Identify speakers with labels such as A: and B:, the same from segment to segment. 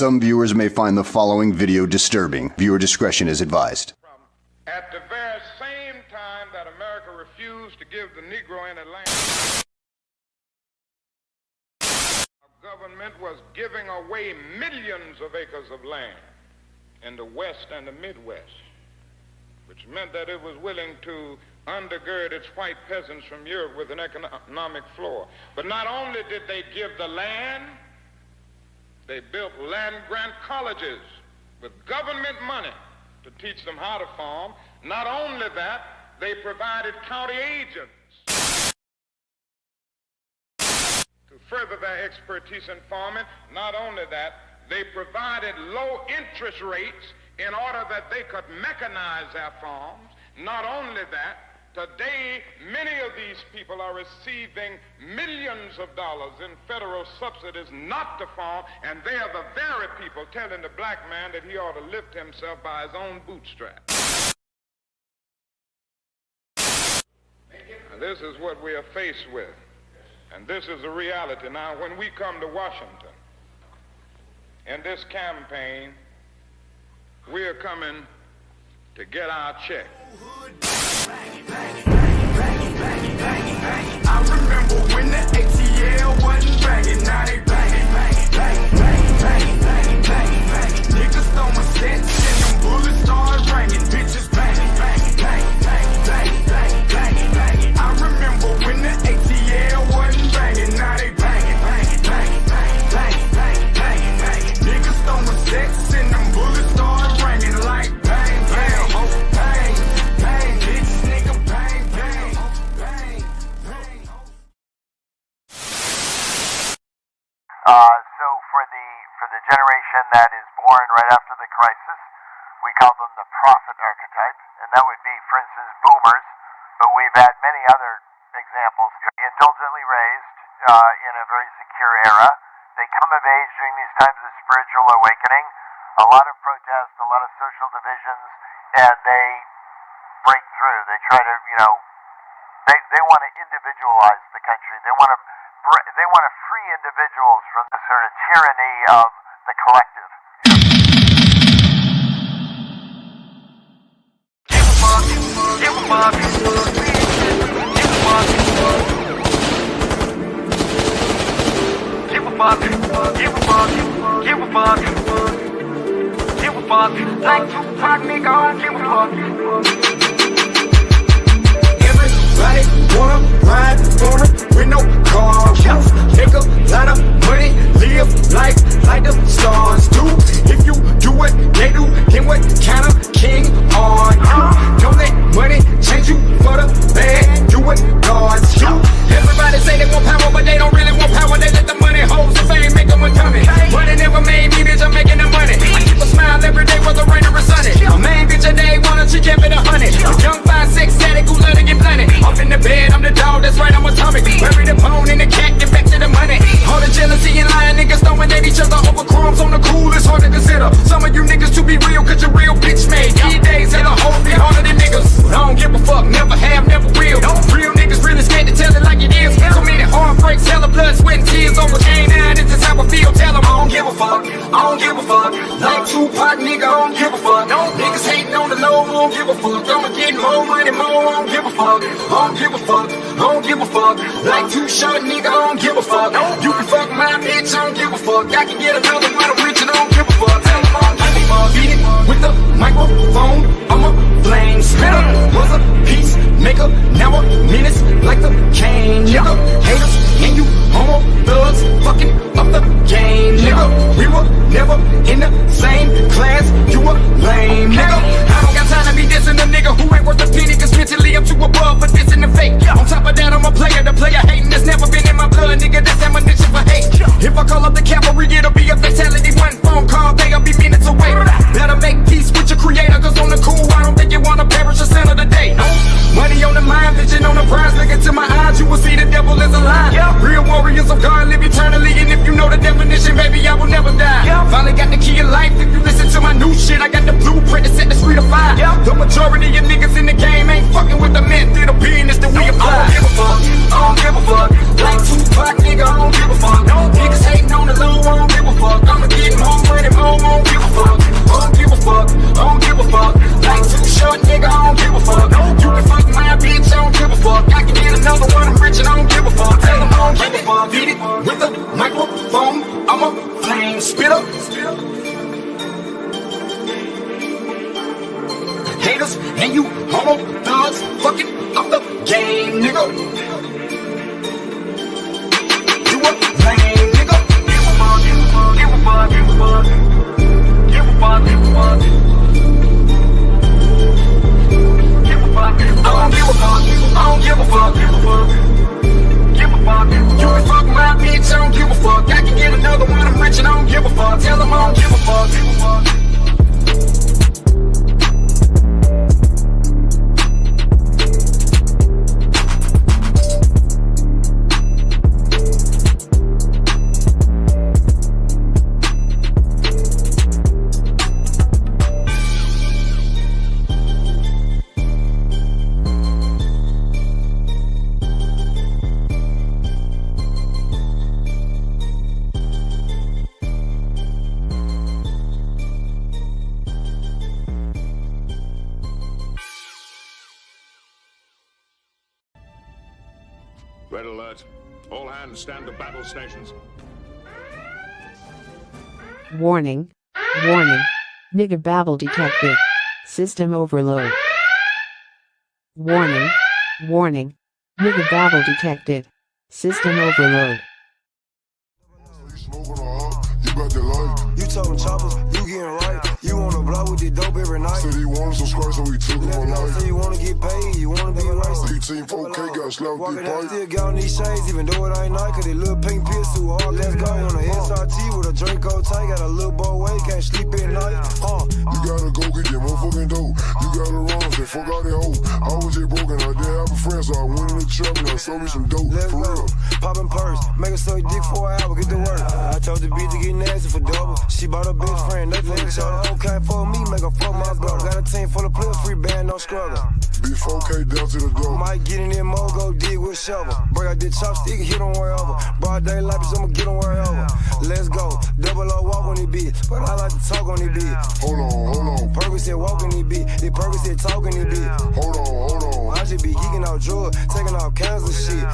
A: some viewers may find the following video disturbing. Viewer discretion is advised.
B: At the very same time that America refused to give the Negro any land, our government was giving away millions of acres of land in the West and the Midwest, which meant that it was willing to undergird its white peasants from Europe with an economic floor. But not only did they give the land, they built land-grant colleges with government money to teach them how to farm. Not only that, they provided county agents to further their expertise in farming. Not only that, they provided low interest rates in order that they could mechanize their farms. Not only that, today many of these people are receiving millions of dollars in federal subsidies not to farm, and they are the very people telling the black man that he ought to lift himself by his own bootstraps. And this is what we are faced with, and this is the reality. Now, when we come to Washington in this campaign, we are coming to get our check.
C: I remember when the ATL wasn't banging, now they banging. Niggas throwing sets and them bullets start ringing, bitches banging. I remember when the ATL wasn't banging, now they banging. Niggas throwing sets and them bullets start ringing like bang, bang, oh, bang, bang, bitch, nigga, bang, bang, bang, bang.
D: So for the generation that is born right after the crisis, we call them the prophet archetype, and that would be, for instance, boomers, but we've had many other examples. Indulgently raised in a very secure era. They come of age during these times of spiritual awakening, a lot of protests, a lot of social divisions, and they break through. They try to, they want to individualize the country. They want to free individuals from the sort of tyranny of the collective.
C: Give a fuck. Like Tupac, nigga, I don't give a fuck. Everybody wanna ride for it with no car. Make a lot of money, live life like the stars do. If you do what they do, then what kind of king are you? Don't let money change you for the bad. Do what gods do. Everybody say they want power, but they don't really want power. They let the money hold the fame, make them a dummy. Money never made me, bitch, I'm making the money. I keep a smile every day, whether rain or sunny. My main bitch a day, wanna she kept it 100. A young 5'6" addict who let it get blunted. Off in the bed, I'm the dog, that's right, I'm atomic. Bury the bone in the cat, get back to the money. All the jealousy and lying niggas throwing at each other over crumbs on the cool, it's hard to consider. Some of you niggas to be real, cause you're real bitch made. These days, and the whole be harder than niggas. But I don't give a fuck, never have, never will. Real niggas really scared to tell it like it is. So many heartbreaks, hella blood, sweat, and tears over canine. This is how I feel, tell them I don't give a fuck. I don't give a fuck. Like Tupac, nigga, I don't give a fuck. Niggas hating on the low, I don't give a fuck. I'ma get more money, more, I don't give a fuck. I don't give a fuck. I don't give a fuck. Like Too Short, nigga, I don't give a fuck. You can fuck my bitch, I don't give a fuck. I can get another one, I'm rich and I don't give a fuck. Tell them I don't give a fuck. Beat it with the microphone, I'm a flame spitter. Was a peacemaker, now a menace like the cane, nigga. Haters and you homo thugs, fucking up the game, nigga. We were never in the same class, you a lame, nigga. I don't got time to be dissing a nigga who ain't worth a penny, cause mentally I'm too above for dissing the fake. On top of that, I'm a player, the player hating that's never been in my blood, nigga. That's ammunition for hate. If I call up the cavalry, it'll be a fatality. One phone call, they'll be minutes away. Better make peace with your creator, cause on the cool, I don't think you wanna perish a cent of the day. Money on the mind, vision on the prize. Look into my eyes, you will see the devil is a lie. Real warriors of God live eternally, and if you know the definition, baby, I will never die. Finally got the key of life. If you listen to my new shit, I got the blueprint to set the street afire. The majority of niggas in the game ain't fucking with the method of business that we apply. I don't give a fuck. I don't give a fuck. Like Tupac, nigga, I don't give a fuck. Niggas hating on the low, I don't give a fuck. I'ma get more money, And you homo thugs fucking up the game, nigga. You a lame nigga. Give a fuck, give a fuck, give a fuck, give a fuck. Give a fuck, give a fuck. Give a fuck, give a fuck. I don't give a fuck. I don't give a fuck, give a fuck. Give a fuck. You can fuck my bitch, I don't give a fuck. I can get another one, I'm rich and I don't give a fuck. Tell them I don't give a fuck, give a fuck.
E: Red alert. All hands stand to battle stations.
F: Warning. Warning. Nigga babble detected. System overload. Warning. Warning. Nigga babble detected. System overload.
G: You talking choppers, you getting right. You wanna blow with the dope every night.
H: Said he wanted some scratch, so he took him all night.
G: Say you wanna get paid, you wanna be right.
H: Team 4K got slapped with the pipe.
G: Still got on these shades, even though it ain't night. Cause they little pink pills too hard. Let's go on a SRT with a drink go tight. Got a little boy way, can't sleep at night.
H: You gotta go get your motherfucking dough. You gotta run, say fuck out that hoe. I was just broken, I didn't have a friend, so I went in the trap and I sold me some dope.
G: Let's
H: for
G: go.
H: real.
G: Poppin' purse, make her suck dick for an hour, get to work. I told the bitch to get nasty for double. She bought her best friend, they for each other. Okay for me, make her fuck my brother. Got a team full of players, free band, no struggle.
H: Big 4K down to the door.
G: Might get in there, mo, go dig with shovel. Break out the chopstick, hit on wherever. Broad daylight, bitch, I'ma get on wherever. Let's go, double O walk on this bitch, but I like to talk on this bitch.
H: Hold on.
G: Purpose said walk on this bitch, the purpose said talk on this bitch.
H: Hold on.
G: I just be geeking out drugs, taking all kinds of shit.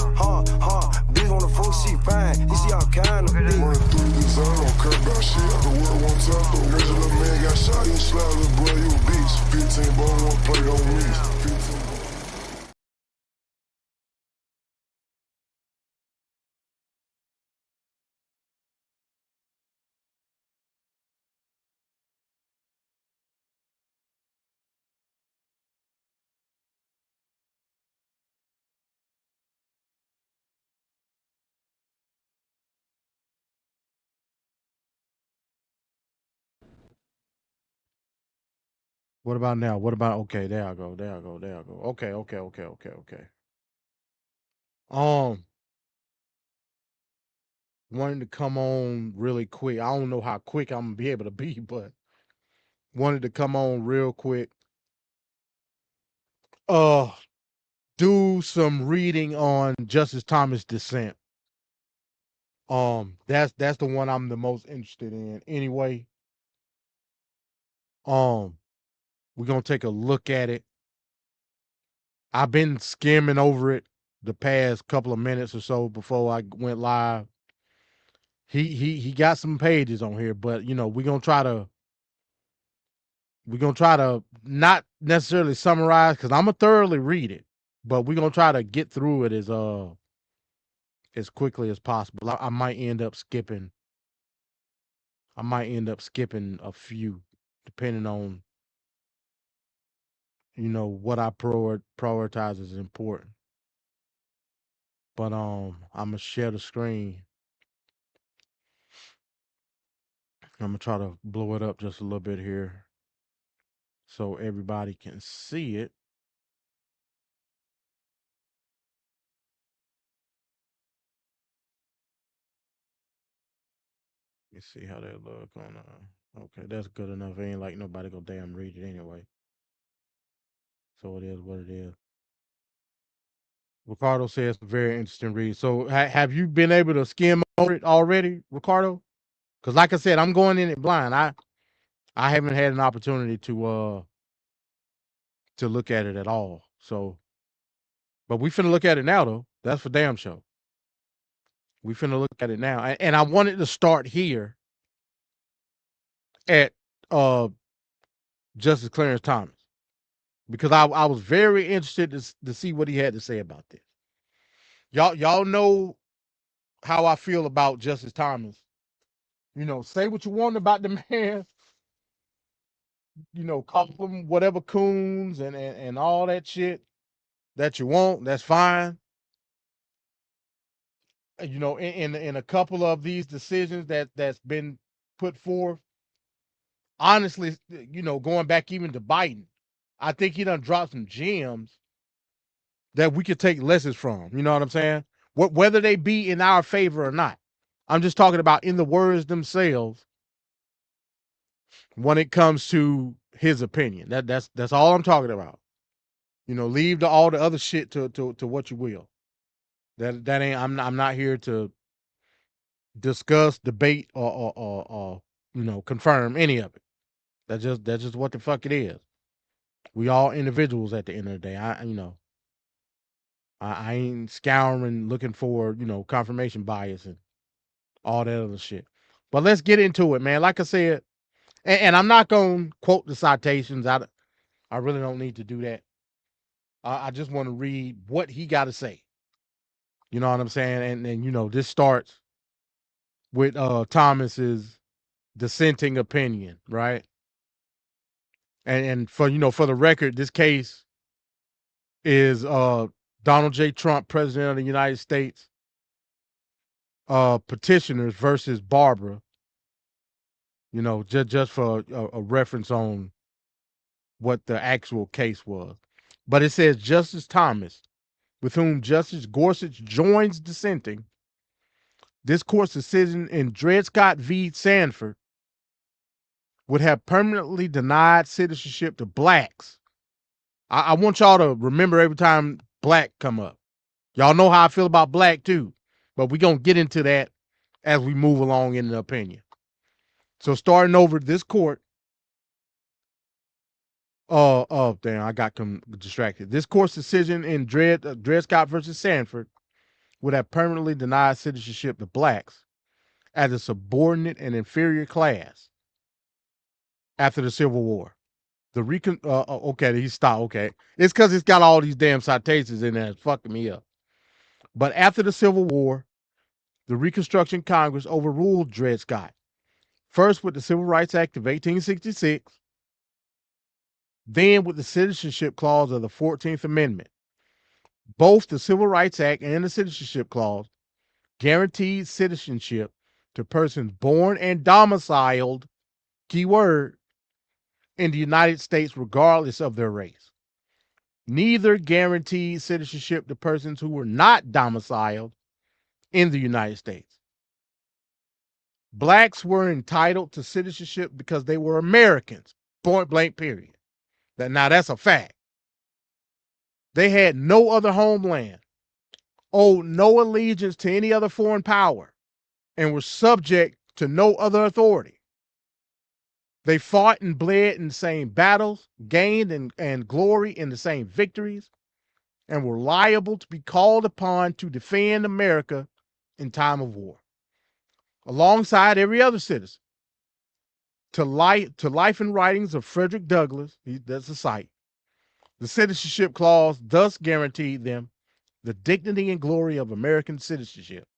G: Bitch wanna fuck, she fine, you see all kind of bitch.
H: Running through the design, don't care about shit. I can work one time, though. Crazy little man got shot, you slide, little boy, you a beast. 15 ball, one play on me. 15
I: What about now? What about okay? There I go. Okay. Wanted to come on really quick. I don't know how quick I'm gonna be able to be, but wanted to come on real quick. Do some reading on Justice Thomas' Dissent. That's the one I'm the most interested in anyway. We're gonna take a look at it. I've been skimming over it the past couple of minutes or so before I went live. He got some pages on here, but you know, we're gonna try to not necessarily summarize because I'm gonna thoroughly read it, but we're gonna try to get through it as quickly as possible. I might end up skipping a few depending on what I prioritize as important. But I'm gonna share the screen. I'm gonna try to blow it up just a little bit here so everybody can see it. Let's see how that look on okay, that's good enough. It ain't like nobody go damn read it anyway. So it is what it is. Ricardo says very interesting read. So have you been able to skim over it already, Ricardo? Because like I said, I'm going in it blind. I haven't had an opportunity to look at it at all. So, but we finna look at it now though. That's for damn sure. We finna look at it now, and I wanted to start here at Justice Clarence Thomas because I was very interested to see what he had to say about this. Y'all know how I feel about Justice Thomas. You know, say what you want about the man. You know, call him whatever coons and all that shit that you want. That's fine. You know, in a couple of these decisions that's been put forth, honestly, you know, going back even to Biden, I think he done dropped some gems that we could take lessons from. You know what I'm saying? Whether they be in our favor or not. I'm just talking about in the words themselves when it comes to his opinion. That's all I'm talking about. You know, leave all the other shit to what you will. That ain't. I'm not here to discuss, debate, or you know, confirm any of it. That's just what the fuck it is. We all individuals at the end of the day. I ain't scouring looking for, you know, confirmation bias and all that other shit. But let's get into it, man. Like I said, and I'm not gonna quote the citations. I really don't need to do that. I just want to read what he got to say. You know what I'm saying? And you know, this starts with Thomas's dissenting opinion, right? And for, you know, for the record, this case is Donald J. Trump, President of the United States, petitioners versus Barbara. You know, just for a reference on what the actual case was. But it says Justice Thomas, with whom Justice Gorsuch joins dissenting, this court's decision in Dred Scott v. Sanford would have permanently denied citizenship to blacks. I want y'all to remember every time black come up. Y'all know how I feel about black too, but we're going to get into that as we move along in the opinion. So starting over, this court, damn, I got distracted. This court's decision in Dred Scott versus Sanford would have permanently denied citizenship to blacks as a subordinate and inferior class after the Civil War. Okay, he stopped. Okay, it's because it's got all these damn citations in there. It's fucking me up. But after the Civil War, the Reconstruction Congress overruled Dred Scott. First with the Civil Rights Act of 1866, then with the Citizenship Clause of the 14th Amendment. Both the Civil Rights Act and the Citizenship Clause guaranteed citizenship to persons born and domiciled, keyword, in the United States regardless of their race. Neither guaranteed citizenship to persons who were not domiciled in the United States. Blacks were entitled to citizenship because they were Americans, point blank, period. Now that's a fact. They had no other homeland, owed no allegiance to any other foreign power, and were subject to no other authority. They fought and bled in the same battles, gained and glory in the same victories, and were liable to be called upon to defend America in time of war, alongside every other citizen. To life and writings of Frederick Douglass, that's a cite, the Citizenship Clause thus guaranteed them the dignity and glory of American citizenship,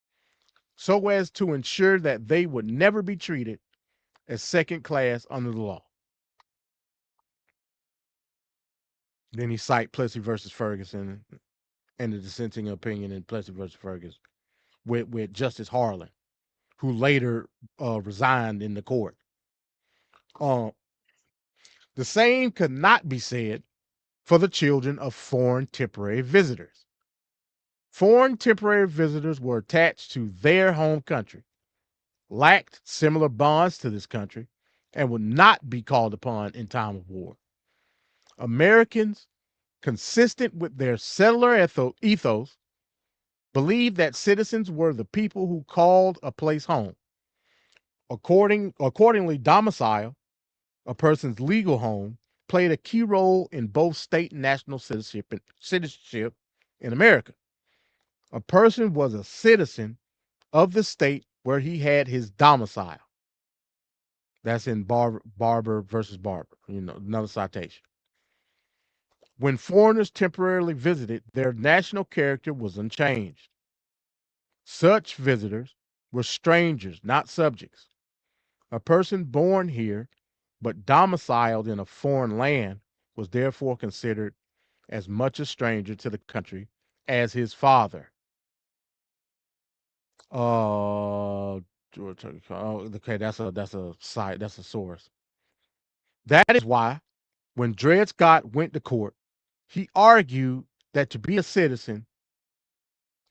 I: so as to ensure that they would never be treated as second class under the law. Then he cite Plessy versus Ferguson and the dissenting opinion in Plessy versus Ferguson with Justice Harlan, who later resigned in the court. The same could not be said for the children of foreign temporary visitors. Foreign temporary visitors were attached to their home country, lacked similar bonds to this country, and would not be called upon in time of war. Americans, consistent with their settler ethos, believed that citizens were the people who called a place home. Accordingly, domicile, a person's legal home, played a key role in both state and national citizenship in America. A person was a citizen of the state where he had his domicile. That's in Barber versus Barber, you know, another citation. When foreigners temporarily visited, their national character was unchanged. Such visitors were strangers, not subjects. A person born here but domiciled in a foreign land was therefore considered as much a stranger to the country as his father. Okay, that's a site, that's a source. That is why when Dred Scott went to court, he argued that to be a citizen,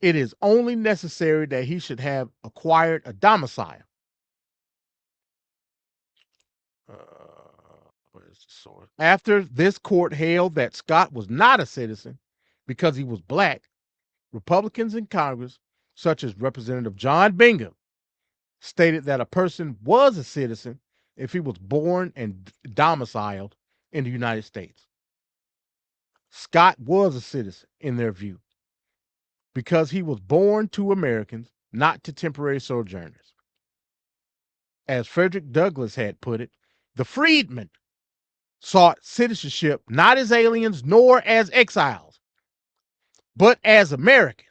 I: it is only necessary that he should have acquired a domicile. Where's the source? After this court held that Scott was not a citizen because he was black, Republicans in Congress, such as Representative John Bingham, stated that a person was a citizen if he was born and domiciled in the United States. Scott was a citizen in their view because he was born to Americans, not to temporary sojourners. As Frederick Douglass had put it, the freedmen sought citizenship not as aliens nor as exiles, but as Americans.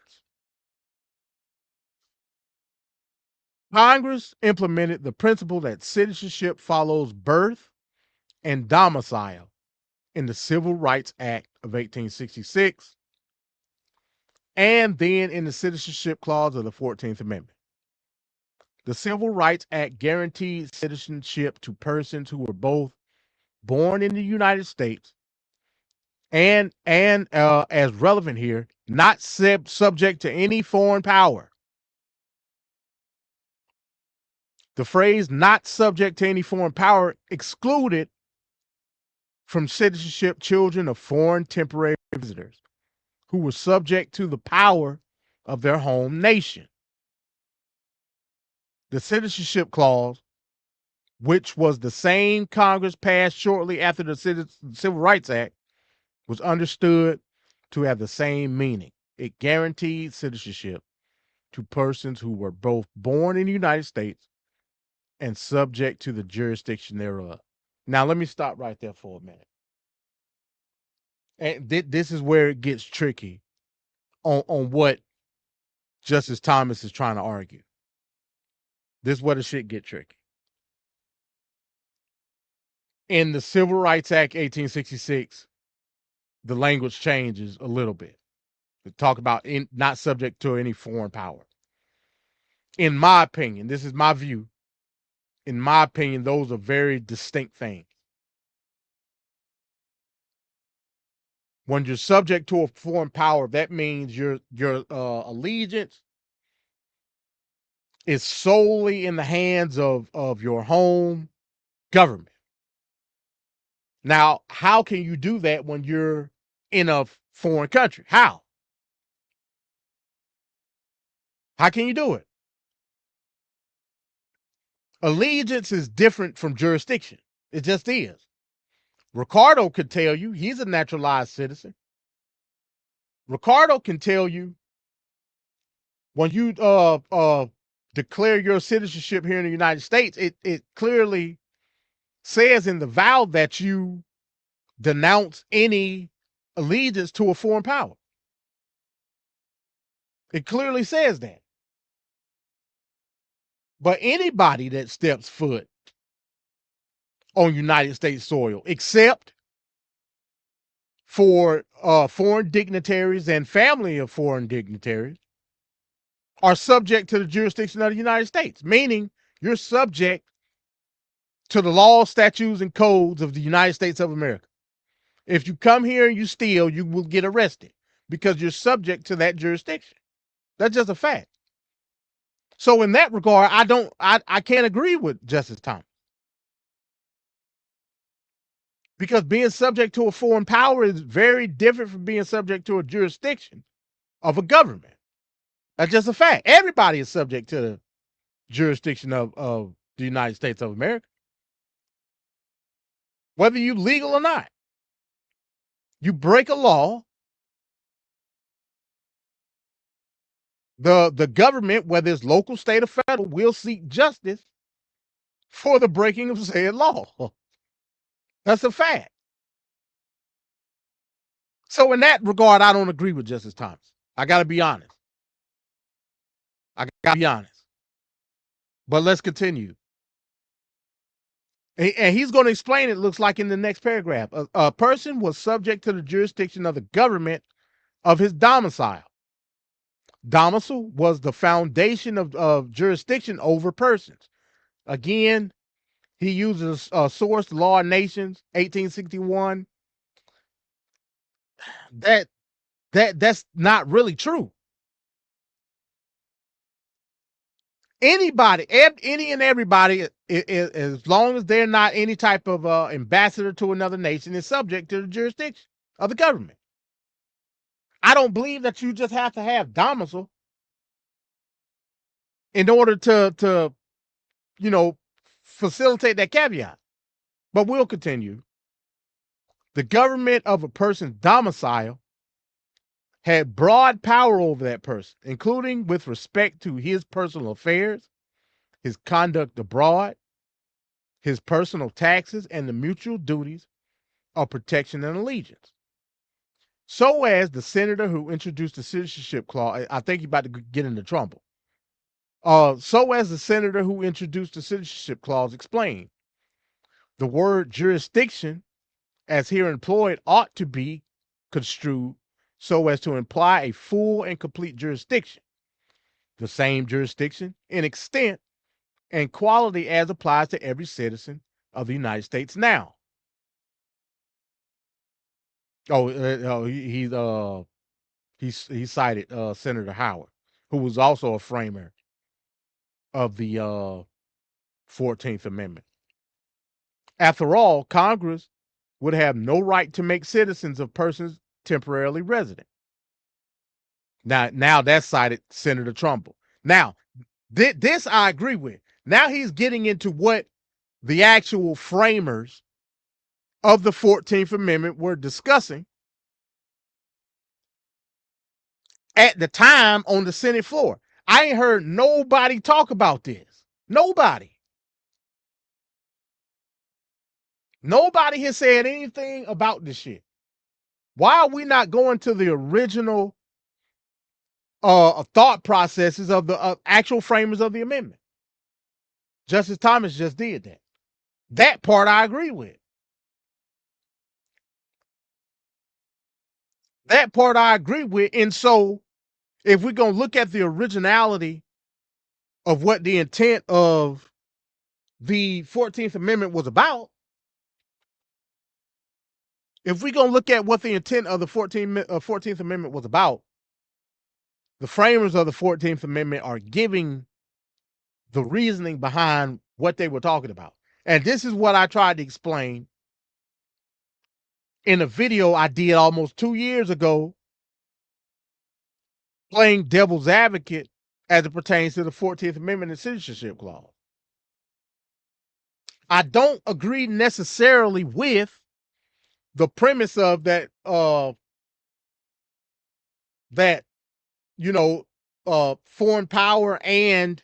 I: Congress implemented the principle that citizenship follows birth and domicile in the Civil Rights Act of 1866 and then in the Citizenship Clause of the 14th Amendment. The Civil Rights Act guaranteed citizenship to persons who were both born in the United States and as relevant here, not subject to any foreign power. The phrase "not subject to any foreign power" excluded from citizenship children of foreign temporary visitors who were subject to the power of their home nation. The Citizenship Clause, which was the same Congress passed shortly after the Civil Rights Act, was understood to have the same meaning. It guaranteed citizenship to persons who were both born in the United States and subject to the jurisdiction thereof. Now, let me stop right there for a minute. And this is where it gets tricky on what Justice Thomas is trying to argue. This is where the shit get tricky. In the Civil Rights Act 1866, the language changes a little bit. They talk about not subject to any foreign power. In my opinion, this is my view. In my opinion, those are very distinct things. When you're subject to a foreign power, that means your allegiance is solely in the hands of your home government. Now, how can you do that when you're in a foreign country? How? How can you do it? Allegiance is different from jurisdiction. It just is. Ricardo could tell you he's a naturalized citizen. Ricardo can tell you when you declare your citizenship here in the United States, it clearly says in the vow that you denounce any allegiance to a foreign power. It clearly says that. But anybody that steps foot on United States soil, except for foreign dignitaries and family of foreign dignitaries, are subject to the jurisdiction of the United States, meaning you're subject to the laws, statutes, and codes of the United States of America. If you come here and you steal, you will get arrested because you're subject to that jurisdiction. That's just a fact. So in that regard, I can't agree with Justice Thomas. Because being subject to a foreign power is very different from being subject to a jurisdiction of a government. That's just a fact. Everybody is subject to the jurisdiction of the United States of America, whether you're legal or not. You break a law, the government, whether it's local, state, or federal, will seek justice for the breaking of said law. That's a fact. So in that regard, I don't agree with Justice Thomas. I got to be honest. But let's continue. And he's going to explain it, looks like, in the next paragraph. A person was subject to the jurisdiction of the government of his domicile. Domicile was the foundation of jurisdiction over persons. Again, he uses source Law and Nations, 1861. That's not really true. Anybody, any and everybody, as long as they're not any type of ambassador to another nation, is subject to the jurisdiction of the government. I don't believe that you just have to have domicile in order to facilitate that caveat. But we'll continue. The government of a person's domicile had broad power over that person, including with respect to his personal affairs, his conduct abroad, his personal taxes, and the mutual duties of protection and allegiance. So as the senator who introduced the Citizenship Clause, I think you're about to get into trouble. So as the senator who introduced the Citizenship Clause explained, the word jurisdiction, as here employed, ought to be construed so as to imply a full and complete jurisdiction, the same jurisdiction in extent and quality as applies to every citizen of the United States now. He cited Senator Howard, who was also a framer of the 14th Amendment. After all, Congress would have no right to make citizens of persons temporarily resident. Now that's cited Senator Trumbull. Now, this I agree with. Now he's getting into what the actual framers of the 14th Amendment were discussing at the time on the Senate floor. I ain't heard nobody talk about this. Nobody has said anything about this shit. Why are we not going to the original thought processes of the actual framers of the amendment? Justice Thomas just did that. That part I agree with. And so if we're going to look at the originality of what the intent of the 14th Amendment was about, if we're going to look at what the intent of the 14th Amendment was about, the framers of the 14th Amendment are giving the reasoning behind what they were talking about. And this is what I tried to explain in a video I did almost 2 years ago, playing devil's advocate as it pertains to the 14th Amendment and Citizenship Clause. I don't agree necessarily with the premise of that, foreign power and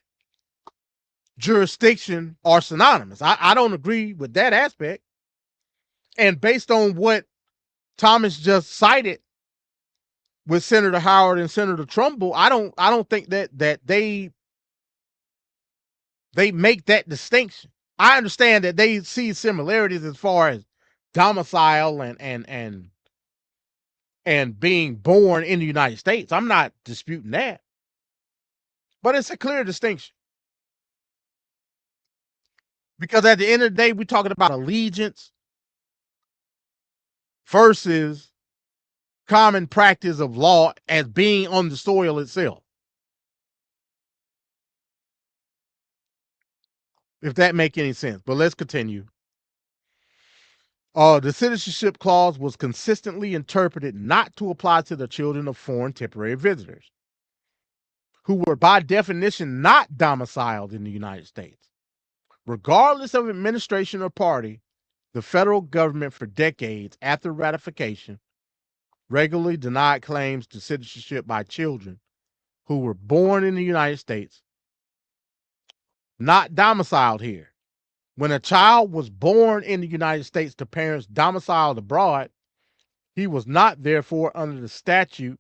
I: jurisdiction are synonymous. I don't agree with that aspect. And based on what Thomas just cited with Senator Howard and Senator Trumbull, I don't think that they make that distinction. I understand that they see similarities as far as domicile and being born in the United States. I'm not disputing that. But it's a clear distinction. Because at the end of the day, we're talking about allegiance versus common practice of law as being on the soil itself. If that make any sense. But let's continue. The Citizenship Clause was consistently interpreted not to apply to the children of foreign temporary visitors, who were by definition not domiciled in the United States. Regardless of administration or party, the federal government for decades after ratification regularly denied claims to citizenship by children who were born in the United States, not domiciled here. When a child was born in the United States to parents domiciled abroad, He was not, therefore, under the statute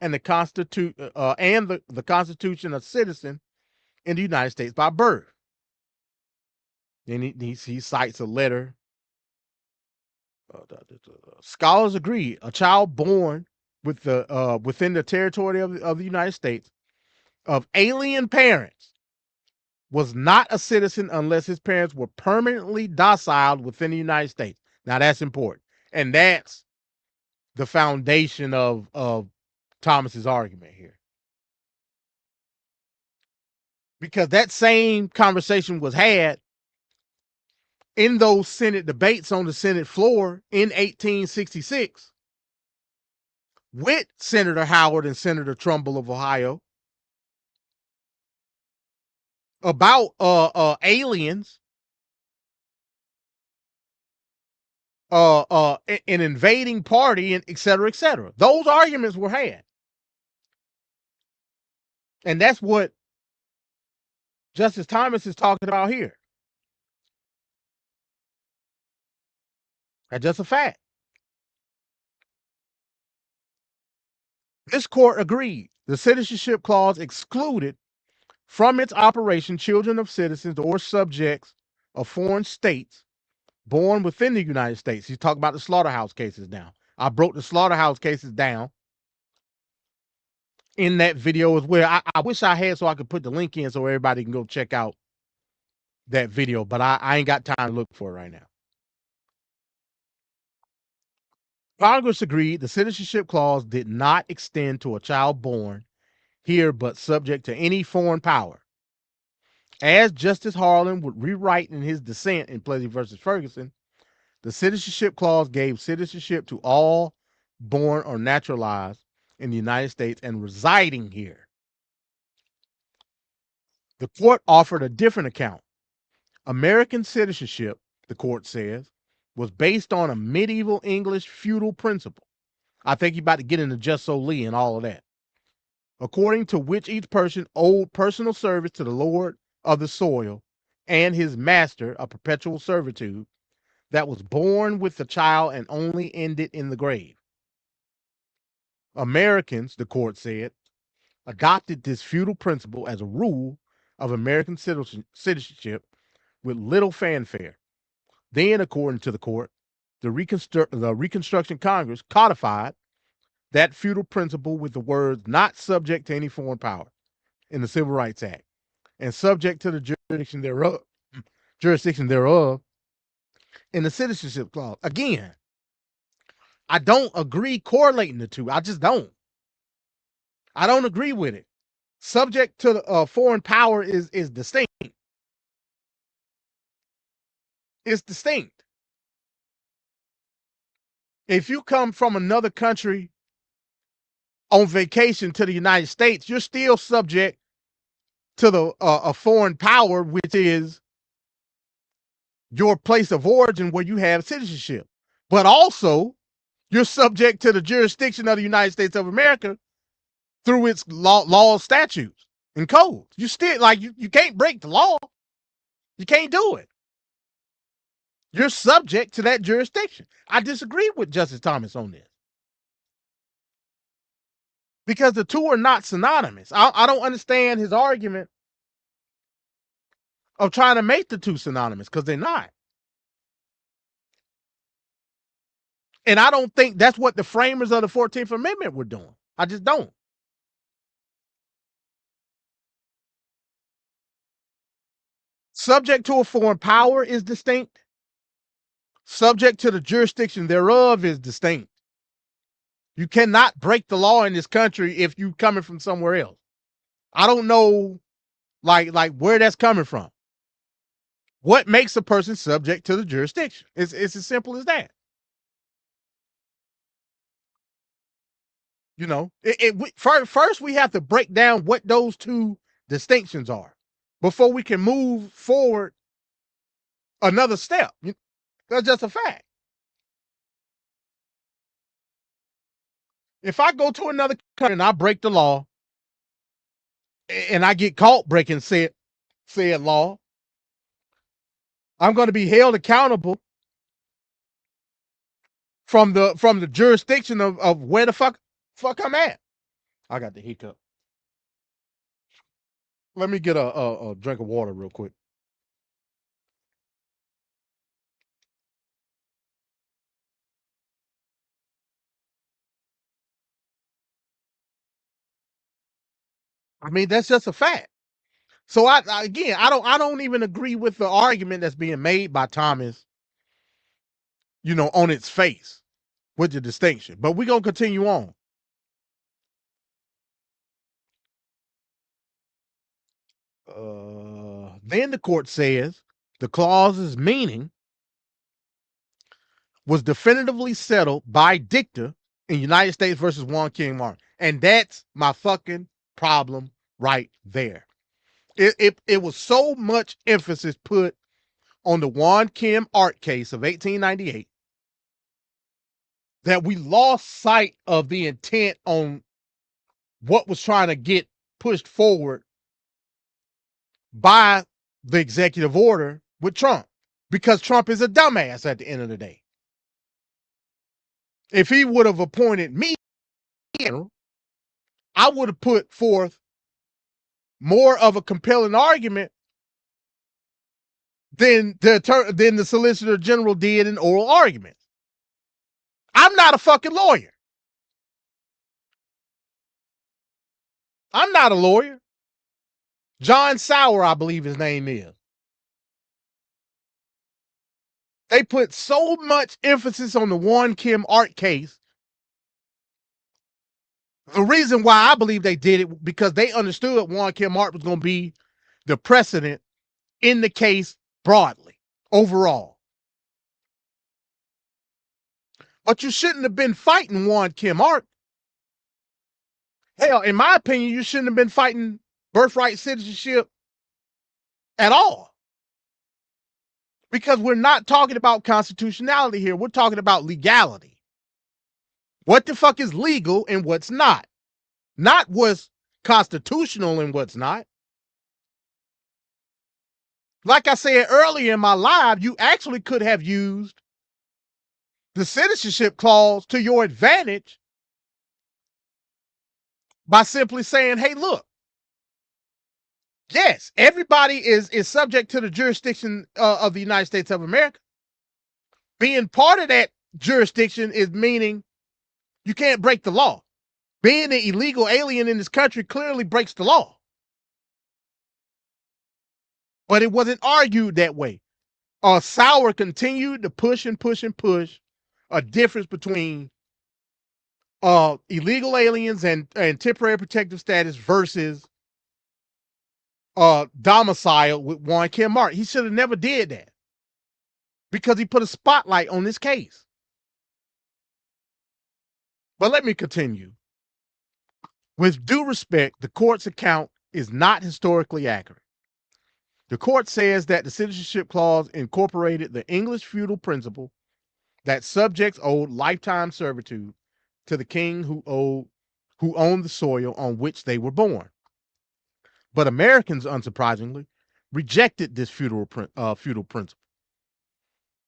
I: and the the Constitution a citizen in the United States by birth. Then he cites a letter. Scholars agree a child born with within the territory of the United States of alien parents was not a citizen unless his parents were permanently domiciled within the United States. Now that's important, and that's the foundation of Thomas's argument here, because that same conversation was had in those Senate debates on the Senate floor in 1866 with Senator Howard and Senator Trumbull of Ohio about aliens, an invading party, and et cetera, et cetera. Those arguments were had. And that's what Justice Thomas is talking about here. That's just a fact. This court agreed. The Citizenship Clause excluded from its operation children of citizens or subjects of foreign states born within the United States. He's talking about the slaughterhouse cases now. I broke the slaughterhouse cases down in that video as well. I wish I had so I could put the link in so everybody can go check out that video, but I ain't got time to look for it right now. Congress agreed the Citizenship Clause did not extend to a child born here but subject to any foreign power. As Justice Harlan would rewrite in his dissent in Plessy versus Ferguson, the Citizenship Clause gave citizenship to all born or naturalized in the United States and residing here. The court offered a different account. American citizenship, the court says, was based on a medieval English feudal principle. I think you're about to get into Just So Lee and all of that. According to which each person owed personal service to the lord of the soil and his master, a perpetual servitude that was born with the child and only ended in the grave. Americans, the court said, adopted this feudal principle as a rule of American citizenship with little fanfare. Then, according to the court, the Reconstruction Congress codified that feudal principle with the words not subject to any foreign power in the Civil Rights Act and subject to the jurisdiction thereof in the Citizenship Clause. Again, I don't agree correlating the two. I just don't. I don't agree with it. Subject to the foreign power is distinct. It's distinct. If you come from another country on vacation to the United States, you're still subject to the a foreign power, which is your place of origin where you have citizenship. But also, you're subject to the jurisdiction of the United States of America through its laws, statutes, and codes. You still, like, you can't break the law. You can't do it. You're subject to that jurisdiction. I disagree with Justice Thomas on this, because the two are not synonymous. I don't understand his argument of trying to make the two synonymous, because they're not. And I don't think that's what the framers of the 14th Amendment were doing. I just don't. Subject to a foreign power is distinct. Subject to the jurisdiction thereof is distinct. You cannot break the law in this country if you're coming from somewhere else. I don't know, like where that's coming from. What makes a person subject to the jurisdiction? It's as simple as that. You know, first we have to break down what those two distinctions are before we can move forward another step. That's just a fact. If I go to another country and I break the law and I get caught breaking said law, I'm going to be held accountable from the jurisdiction of where the fuck I'm at. I got the hiccup. Let me get a drink of water real quick. I mean, that's just a fact. So I don't even agree with the argument that's being made by Thomas, on its face with the distinction. But we're gonna continue on. Then the court says the clause's meaning was definitively settled by dicta in United States versus Juan King Martin. And that's my fucking problem right there. It was so much emphasis put on the Juan Kim Art case of 1898 that we lost sight of the intent on what was trying to get pushed forward by the executive order with Trump, because Trump is a dumbass at the end of the day. If he would have appointed me, I would have put forth more of a compelling argument than the Solicitor General did in oral arguments. I'm not a fucking lawyer. I'm not a lawyer. John Sauer, I believe his name is. They put so much emphasis on the Juan Kim Art case. The reason why I believe they did it, because they understood Juan Kim Art was going to be the precedent in the case broadly, overall. But you shouldn't have been fighting Juan Kim Art. Hell, in my opinion, you shouldn't have been fighting birthright citizenship at all. Because we're not talking about constitutionality here. We're talking about legality. What the fuck is legal and what's not? Not what's constitutional and what's not. Like I said earlier in my live, you actually could have used the citizenship clause to your advantage by simply saying, hey, look, yes, everybody is subject to the jurisdiction of the United States of America. Being part of that jurisdiction is meaning you can't break the law. Being an illegal alien in this country clearly breaks the law. But it wasn't argued that way. Sauer continued to push and push and push a difference between illegal aliens and temporary protective status versus domicile with Juan Kim Martin. He should have never did that because he put a spotlight on this case. But let me continue. With due respect, the court's account is not historically accurate. The court says that the citizenship clause incorporated the English feudal principle that subjects owed lifetime servitude to the king who owned the soil on which they were born. But Americans, unsurprisingly, rejected this feudal principle.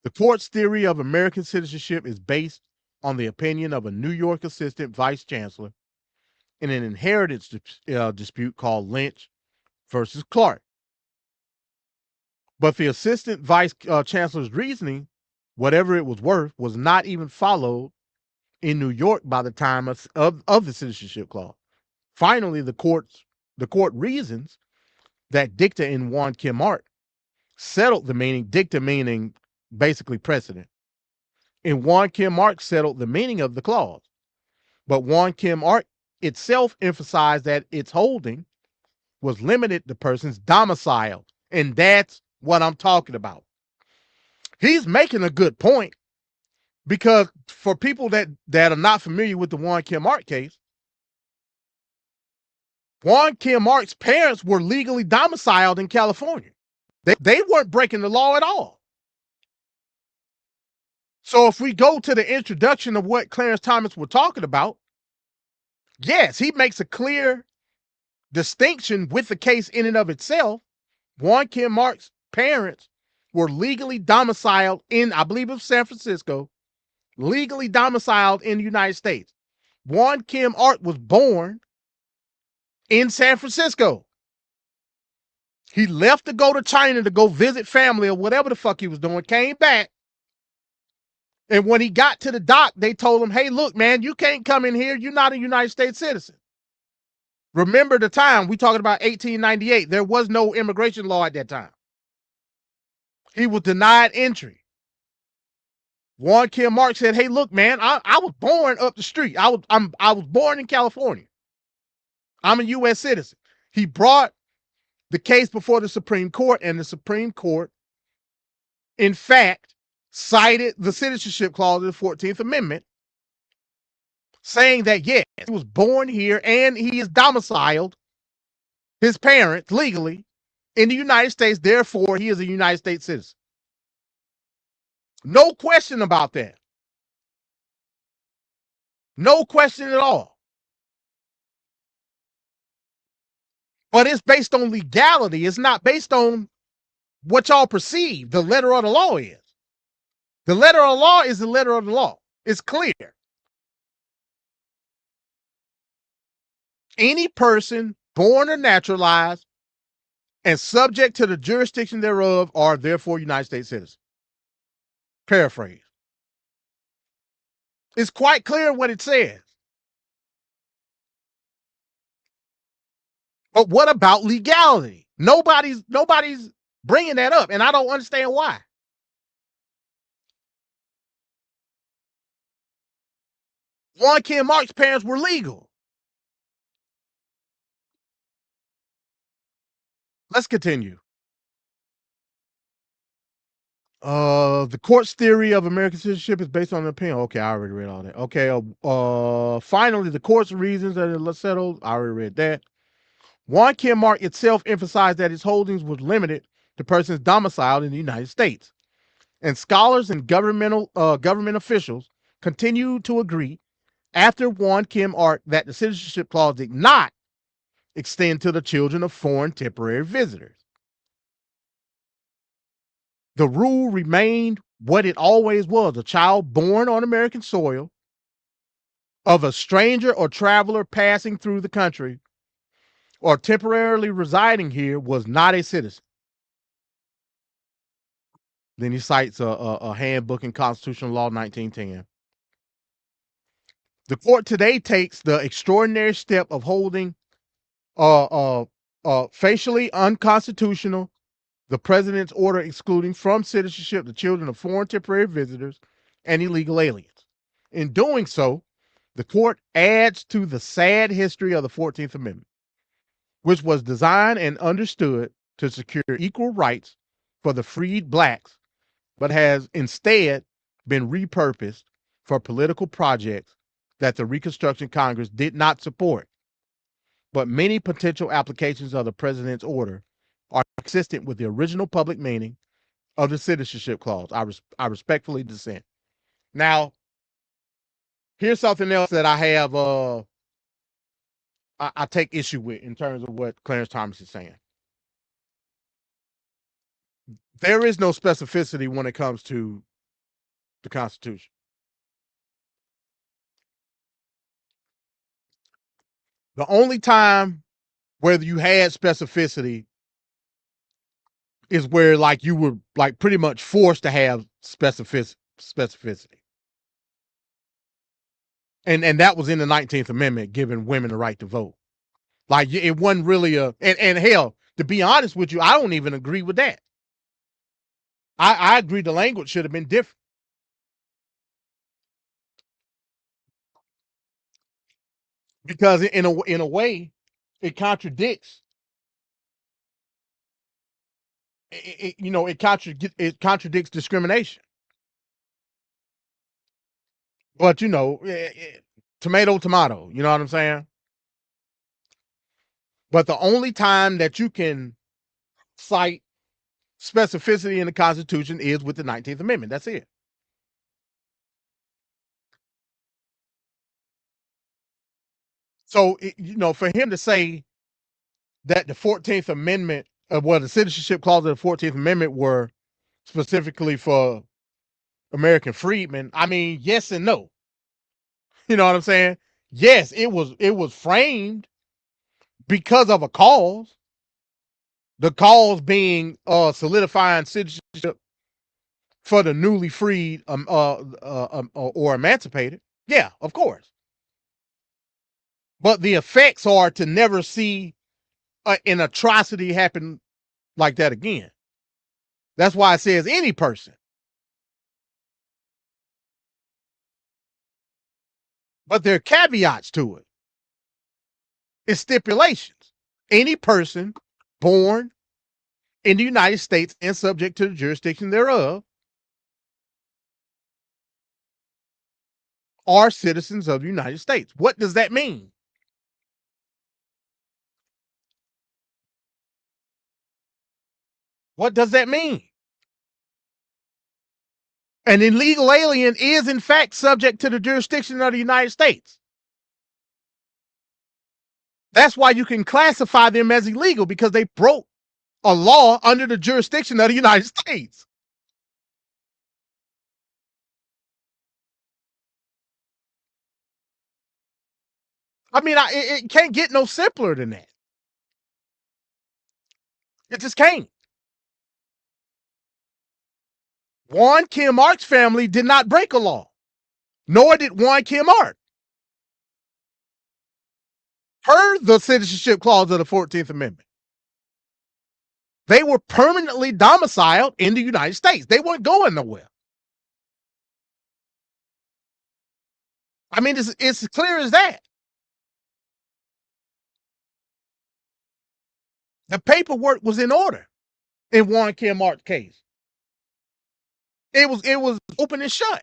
I: The court's theory of American citizenship is based on the opinion of a New York assistant vice chancellor in an inheritance dispute called Lynch versus Clark. But the assistant vice chancellor's reasoning, whatever it was worth, was not even followed in New York by the time of the citizenship clause. Finally, the court reasons that dicta in Juan Kim Art settled the meaning, dicta meaning basically precedent. And Juan Kim Art settled the meaning of the clause. But Juan Kim Art itself emphasized that its holding was limited to persons domiciled. And that's what I'm talking about. He's making a good point, because for people that are not familiar with the Juan Kim Art case, Juan Kim Art's parents were legally domiciled in California. They weren't breaking the law at all. So if we go to the introduction of what Clarence Thomas was talking about, yes, he makes a clear distinction with the case in and of itself. Juan Kim Art's parents were legally domiciled in, I believe, of San Francisco legally domiciled in the United States. Juan Kim Art was born in San Francisco. He left to go to China to go visit family or whatever the fuck he was doing, came back. And when he got to the dock, they told him, hey, look, man, you can't come in here. You're not a United States citizen. Remember the time, we talking about 1898. There was no immigration law at that time. He was denied entry. Juan Kim Mark said, hey, look, man, I was born up the street. I was born in California. I'm a U.S. citizen. He brought the case before the Supreme Court, and the Supreme Court, in fact, cited the Citizenship Clause of the 14th Amendment, saying that, yes, he was born here and he is domiciled, his parents, legally, in the United States. Therefore, he is a United States citizen. No question about that. No question at all. But it's based on legality. It's not based on what y'all perceive the letter of the law is. The letter of the law is the letter of the law. It's clear. Any person born or naturalized and subject to the jurisdiction thereof are therefore United States citizens. Paraphrase. It's quite clear what it says. But what about legality? Nobody's bringing that up, and I don't understand why. Juan Kim Mark's parents were legal. Let's continue. The court's theory of American citizenship is based on an opinion. Okay, I already read all that. Okay, finally, the court's reasons that it settled. I already read that. Juan Kim Mark itself emphasized that his holdings was limited to persons domiciled in the United States. And scholars and government officials continue to agree after Juan Kim Art that the Citizenship Clause did not extend to the children of foreign temporary visitors. The rule remained what it always was: a child born on American soil of a stranger or traveler passing through the country or temporarily residing here was not a citizen. Then he cites a handbook in Constitutional Law 1910. The court today takes the extraordinary step of holding facially unconstitutional the president's order excluding from citizenship the children of foreign temporary visitors and illegal aliens. In doing so, the court adds to the sad history of the 14th Amendment, which was designed and understood to secure equal rights for the freed blacks, but has instead been repurposed for political projects that the Reconstruction Congress did not support. But many potential applications of the president's order are consistent with the original public meaning of the Citizenship Clause. I respectfully dissent. Now, here's something else that I have I take issue with in terms of what Clarence Thomas is saying. There is no specificity when it comes to the Constitution. The only time where you had specificity is where like you were like pretty much forced to have specificity. And that was in the 19th Amendment, giving women the right to vote. Like it wasn't really and hell, to be honest with you, I don't even agree with that. I agree the language should have been different. Because in a way, it contradicts. It contradicts discrimination. But tomato, tomato. You know what I'm saying? But the only time that you can cite specificity in the Constitution is with the 19th Amendment. That's it. So, for him to say that the 14th Amendment, the Citizenship Clause of the 14th Amendment were specifically for American freedmen. I mean, yes and no. You know what I'm saying? Yes, it was framed because of a cause. The cause being solidifying citizenship for the newly freed or emancipated. Yeah, of course. But the effects are to never see an atrocity happen like that again. That's why it says any person. But there are caveats to it. It's stipulations. Any person born in the United States and subject to the jurisdiction thereof are citizens of the United States. What does that mean? What does that mean? An illegal alien is, in fact, subject to the jurisdiction of the United States. That's why you can classify them as illegal, because they broke a law under the jurisdiction of the United States. I mean, it can't get no simpler than that. It just can't. Juan Kim Art's family did not break a law, nor did Juan Kim Art. Per the Citizenship Clause of the 14th Amendment, they were permanently domiciled in the United States. They weren't going nowhere. I mean, it's as clear as that. The paperwork was in order in Juan Kim Art's case. It was open and shut.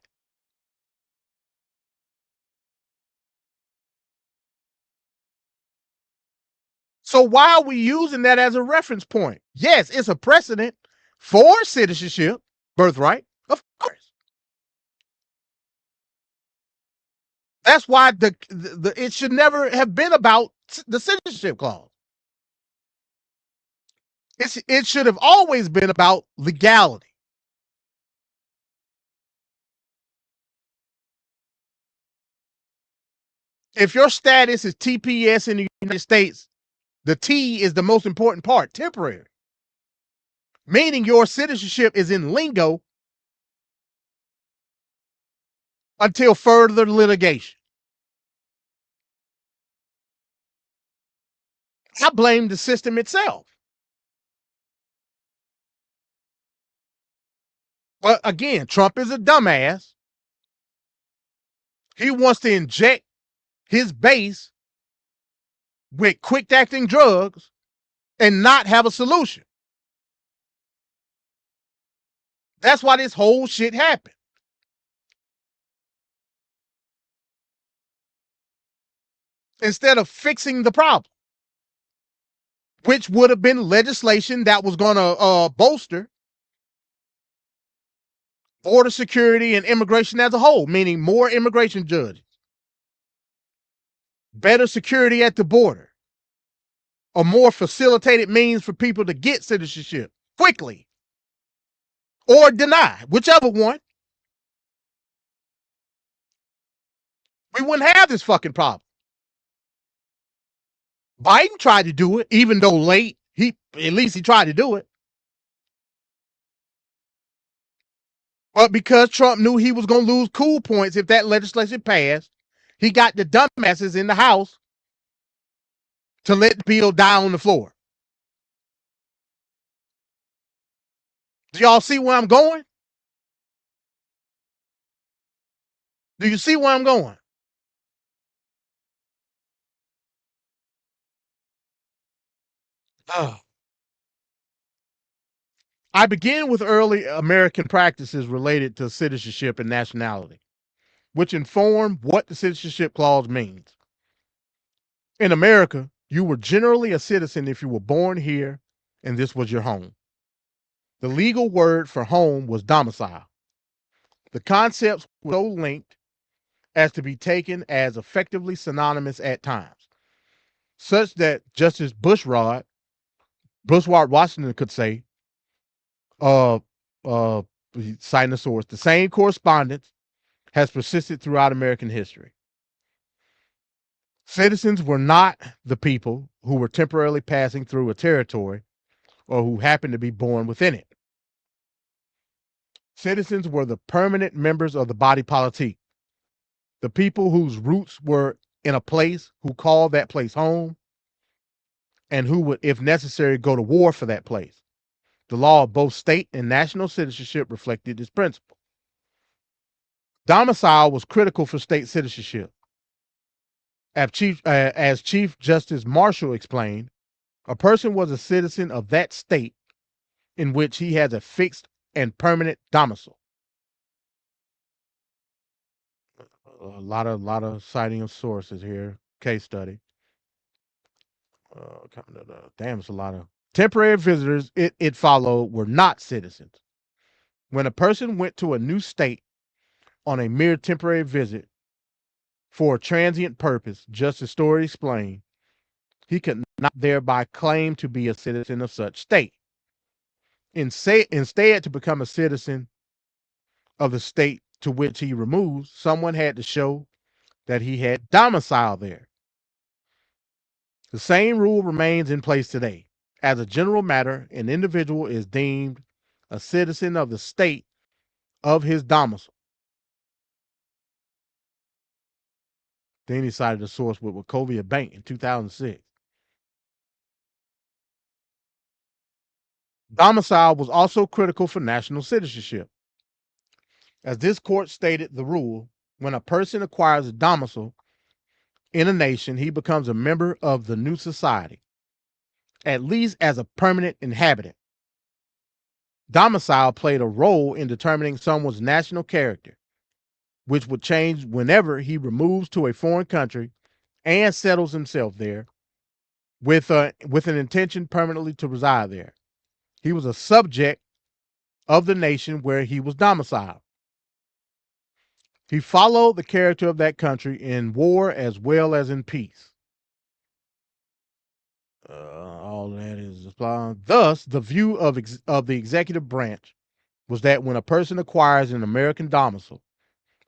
I: So why are we using that as a reference point? Yes, it's a precedent for citizenship, birthright, of course. That's why it should never have been about the Citizenship Clause. It should have always been about legality. If your status is TPS in the United States, the T is the most important part, temporary. Meaning your citizenship is in lingo until further litigation. I blame the system itself. But again, Trump is a dumbass. He wants to inject his base with quick-acting drugs and not have a solution. That's why this whole shit happened. Instead of fixing the problem, which would have been legislation that was going to bolster border security and immigration as a whole, meaning more immigration judges, better security at the border, a more facilitated means for people to get citizenship quickly or deny, whichever one. We wouldn't have this fucking problem. Biden tried to do it, even though late. At least he tried to do it. But because Trump knew he was going to lose cool points if that legislation passed, he got the dumbasses in the House to let the bill die on the floor. Do y'all see where I'm going? Do you see where I'm going? Oh. I begin with early American practices related to citizenship and nationality, which inform what the Citizenship Clause means. In America, you were generally a citizen if you were born here and this was your home. The legal word for home was domicile. The concepts were so linked as to be taken as effectively synonymous at times, such that Justice Bushward Washington could say, citing the source, the same correspondence has persisted throughout American history. Citizens were not the people who were temporarily passing through a territory or who happened to be born within it. Citizens were the permanent members of the body politique, the people whose roots were in a place, who called that place home, and who would, if necessary, go to war for that place. The law of both state and national citizenship reflected this principle. Domicile was critical for state citizenship. As Chief Justice Marshall explained, a person was a citizen of that state in which he has a fixed and permanent domicile. A lot of citing of sources here. Case study. Damn, it's a lot of temporary visitors. It followed were not citizens. When a person went to a new state on a mere temporary visit for a transient purpose, Justice Story explained, he could not thereby claim to be a citizen of such state. Instead, to become a citizen of the state to which he removes, someone had to show that he had domicile there. The same rule remains in place today. As a general matter, an individual is deemed a citizen of the state of his domicile. Then he cited a source with Wachovia Bank in 2006. Domicile was also critical for national citizenship. As this court stated the rule, when a person acquires a domicile in a nation, he becomes a member of the new society, at least as a permanent inhabitant. Domicile played a role in determining someone's national character, which would change whenever he removes to a foreign country and settles himself there with an intention permanently to reside there. He was a subject of the nation where he was domiciled. He followed the character of that country in war as well as in peace. All that is thus the view of the executive branch was that when a person acquires an American domicile,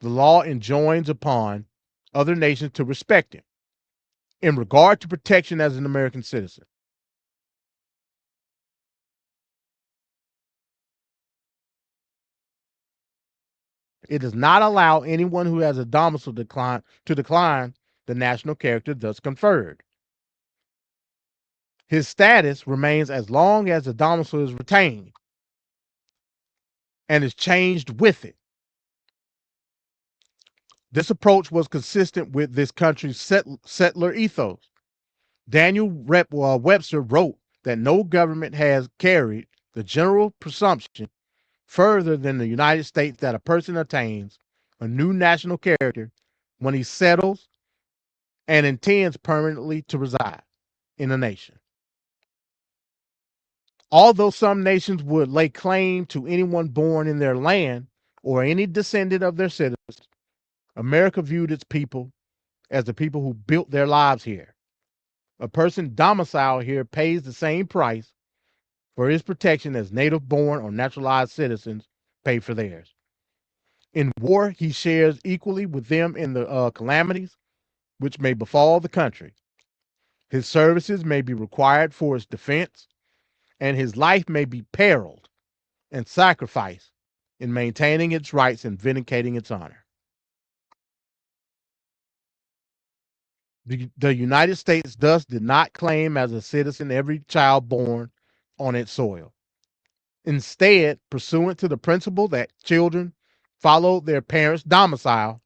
I: the law enjoins upon other nations to respect him in regard to protection as an American citizen. It does not allow anyone who has a domicile to decline the national character thus conferred. His status remains as long as the domicile is retained and is changed with it. This approach was consistent with this country's settler ethos. Daniel Webster wrote that no government has carried the general presumption further than the United States that a person attains a new national character when he settles and intends permanently to reside in a nation. Although some nations would lay claim to anyone born in their land or any descendant of their citizens, America viewed its people as the people who built their lives here. A person domiciled here pays the same price for his protection as native-born or naturalized citizens pay for theirs. In war, he shares equally with them in the calamities which may befall the country. His services may be required for its defense, and his life may be periled and sacrificed in maintaining its rights and vindicating its honor. The United States thus did not claim as a citizen every child born on its soil. Instead, pursuant to the principle that children follow their parents' domicile,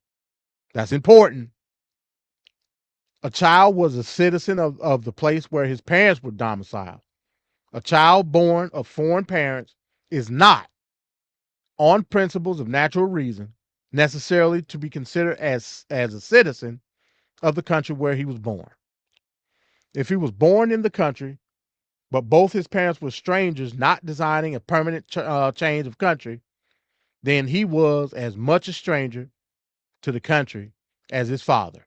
I: that's important, a child was a citizen of the place where his parents were domiciled. A child born of foreign parents is not, on principles of natural reason, necessarily to be considered as a citizen of the country where he was born. If he was born in the country, but both his parents were strangers not designing a permanent change of country, then he was as much a stranger to the country as his father.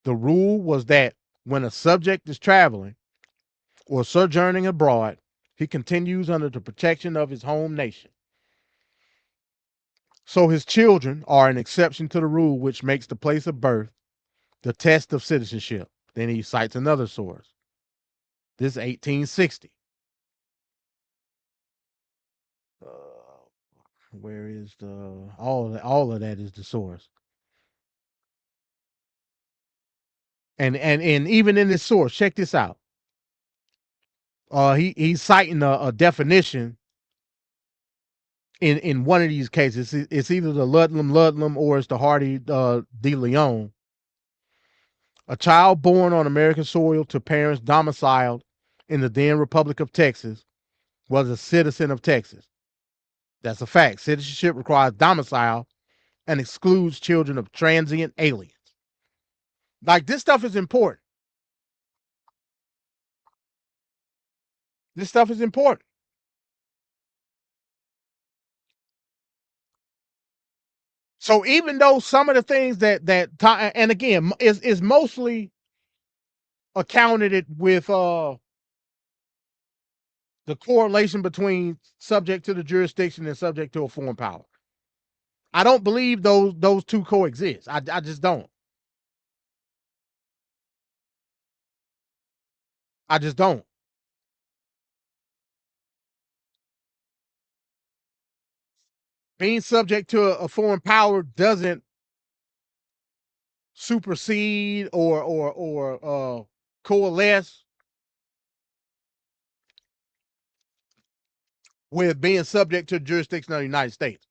I: The rule was that when a subject is traveling or sojourning abroad, he continues under the protection of his home nation. So his children are an exception to the rule, which makes the place of birth the test of citizenship. Then he cites another source. This is 1860. Where is the all of that is the source. And even in this source, check this out. He's citing a definition in one of these cases. It's either the Ludlam or it's the Hardy de Leon. A child born on American soil to parents domiciled in the then Republic of Texas was a citizen of Texas. That's a fact. Citizenship requires domicile and excludes children of transient aliens. Like, this stuff is important. This stuff is important. So even though some of the things that and again is mostly accounted with the correlation between subject to the jurisdiction and subject to a foreign power. I don't believe those two coexist. I just don't. I just don't. Being subject to a foreign power doesn't supersede or coalesce with being subject to the jurisdiction of the United States.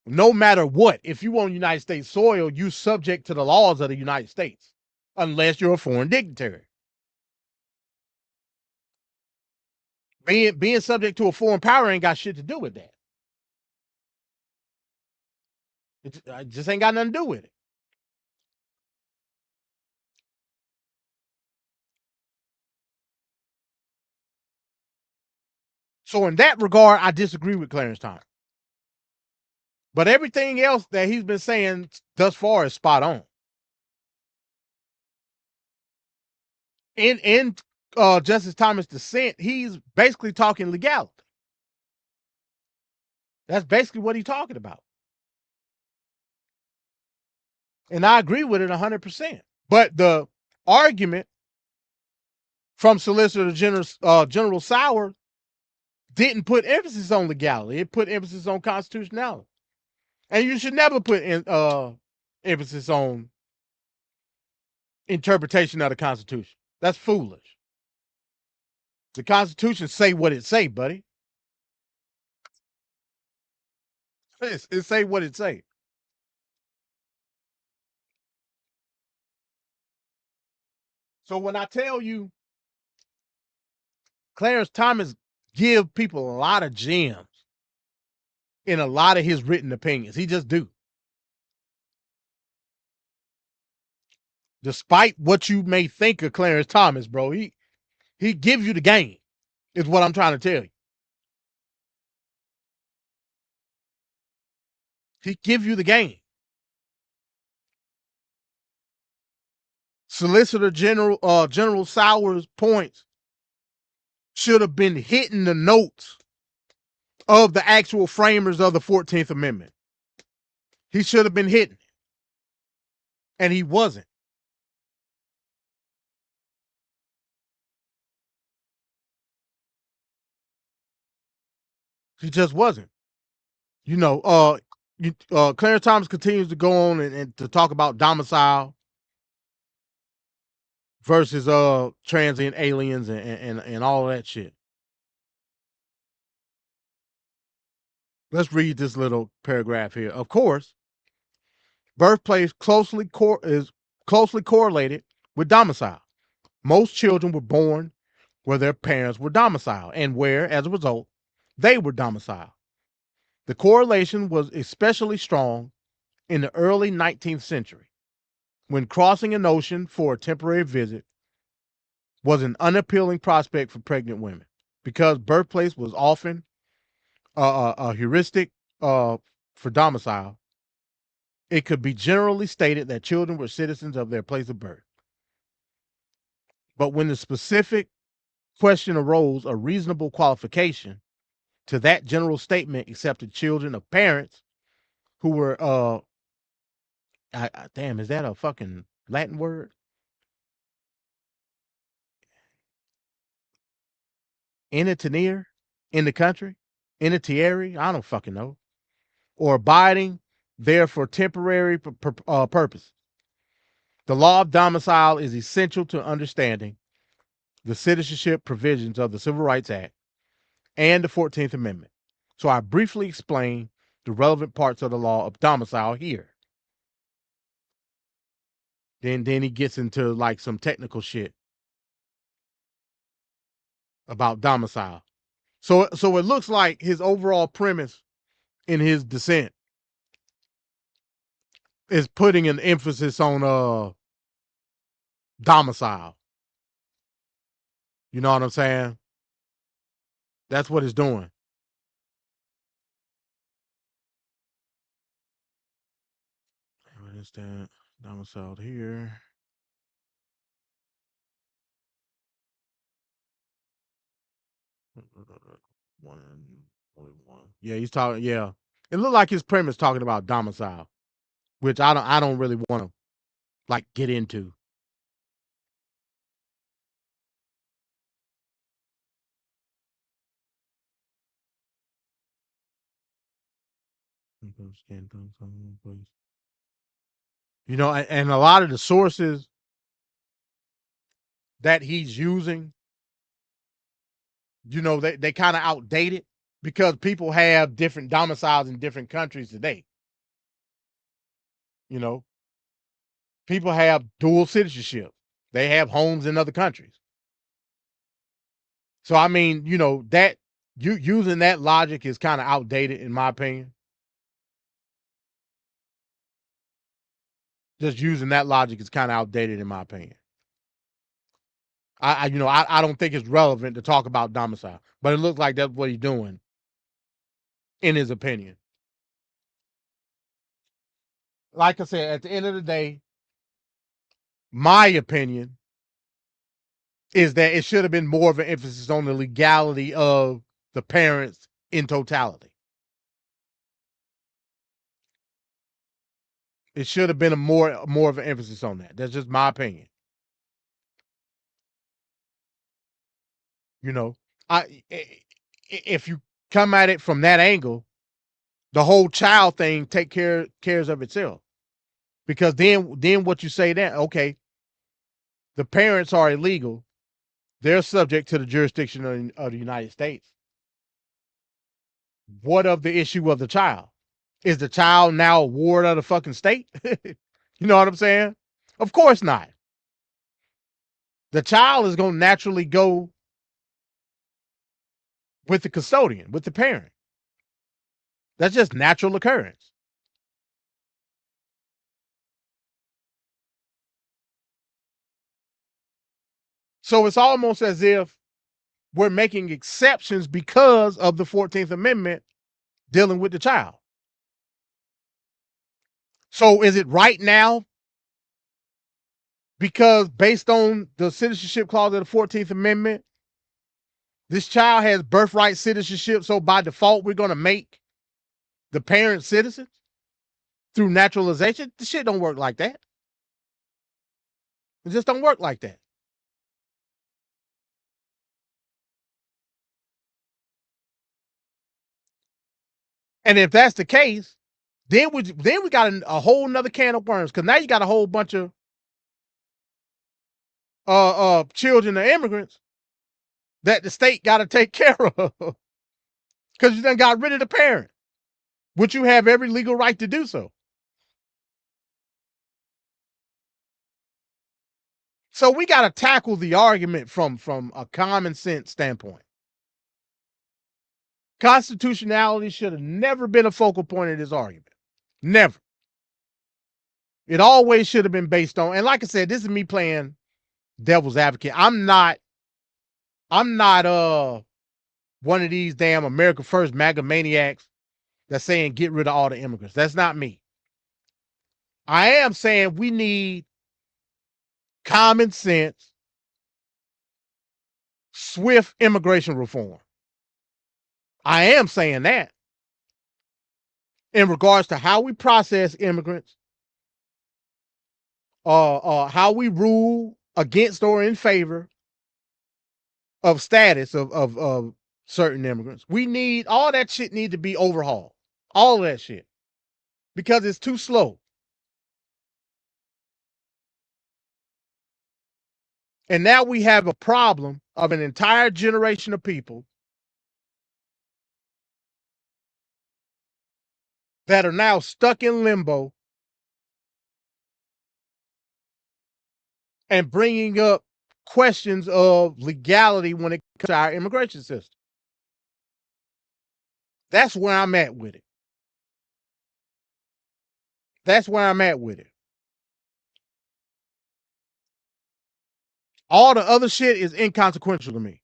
I: No matter what, if you on United States soil, you subject to the laws of the United States, unless you're a foreign dignitary. Being subject to a foreign power ain't got shit to do with that. It just ain't got nothing to do with it. So in that regard, I disagree with Clarence Thomas. But everything else that he's been saying thus far is spot on. In Justice Thomas' dissent, he's basically talking legality. That's basically what he's talking about. And I agree with it 100%. But the argument from Solicitor General Sauer didn't put emphasis on legality. It put emphasis on constitutionality. And you should never put emphasis on interpretation of the Constitution. That's foolish. The Constitution say what it say, buddy. It say what it say. So when I tell you Clarence Thomas give people a lot of gems in a lot of his written opinions, he just do. Despite what you may think of Clarence Thomas, bro, he gives you the game, is what I'm trying to tell you. He give you the game. Solicitor General Sauer's points should have been hitting the notes of the actual framers of the 14th Amendment. He should have been hitting it. And he wasn't. He just wasn't. You know, Clarence Thomas continues to go on and to talk about domicile versus transient aliens and all of that shit. Let's read this little paragraph here. Of course, birthplace is closely correlated with domicile. Most children were born where their parents were domiciled and where, as a result, they were domiciled. The correlation was especially strong in the early 19th century, when crossing an ocean for a temporary visit was an unappealing prospect for pregnant women, because birthplace was often a heuristic for domicile. It could be generally stated that children were citizens of their place of birth. But when the specific question arose, a reasonable qualification to that general statement except to children of parents who were damn, is that a fucking Latin word? Initiatir in the country? Initiary? I don't fucking know. Or abiding there for temporary purpose. The law of domicile is essential to understanding the citizenship provisions of the Civil Rights Act and the 14th Amendment. So I briefly explain the relevant parts of the law of domicile here. Then he gets into like some technical shit about domicile. So it looks like his overall premise in his dissent is putting an emphasis on domicile. You know what I'm saying? That's what it's doing. What is that? Domiciled here. Only one. Yeah, he's talking. Yeah, it looked like his premise talking about domicile, which I don't really want to like get into. You know, and a lot of the sources that he's using, you know, they kind of outdated because people have different domiciles in different countries today. You know, people have dual citizenship. They have homes in other countries. So I mean, you know, that you using that logic is kind of outdated in my opinion. Just using that logic is kind of outdated in my opinion. I don't think it's relevant to talk about domicile, but it looks like that's what he's doing in his opinion. Like I said, at the end of the day, my opinion is that it should have been more of an emphasis on the legality of the parents in totality. It should have been more of an emphasis on that. That's just my opinion. You know, if you come at it from that angle, the whole child thing cares of itself. Because then what you say then, okay, the parents are illegal. They're subject to the jurisdiction of the United States. What of the issue of the child? Is the child now a ward of the fucking state? You know what I'm saying? Of course not. The child is going to naturally go with the custodian, with the parent. That's just natural occurrence. So it's almost as if we're making exceptions because of the 14th Amendment dealing with the child. So is it right now? Because based on the citizenship clause of the 14th Amendment, this child has birthright citizenship. So by default, we're going to make the parent citizens through naturalization. The shit don't work like that. It just don't work like that. And if that's the case, then we got a whole nother can of worms, because now you got a whole bunch of children of immigrants that the state got to take care of because you done got rid of the parent, which you have every legal right to do so. So we got to tackle the argument from a common sense standpoint. Constitutionality should have never been a focal point of this argument. Never. It always should have been based on, and like I said, this is me playing devil's advocate. I'm not one of these damn America First MAGA maniacs that's saying get rid of all the immigrants. That's not me. I am saying we need common sense, swift immigration reform. I am saying that in regards to how we process immigrants, how we rule against or in favor of status of certain immigrants. We need all that shit need to be overhauled. All of that shit. Because it's too slow. And now we have a problem of an entire generation of people that are now stuck in limbo and bringing up questions of legality when it comes to our immigration system. That's where I'm at with it. That's where I'm at with it. All the other shit is inconsequential to me.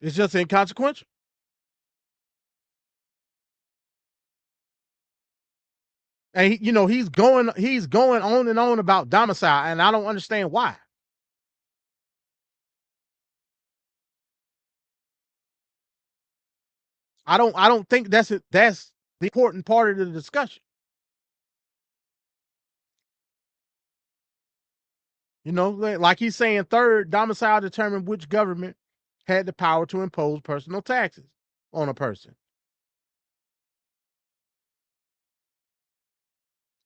I: It's just inconsequential. And he's going on and on about domicile, and I don't understand why. I don't think that's the important part of the discussion. Like he's saying, third, domicile determined which government had the power to impose personal taxes on a person.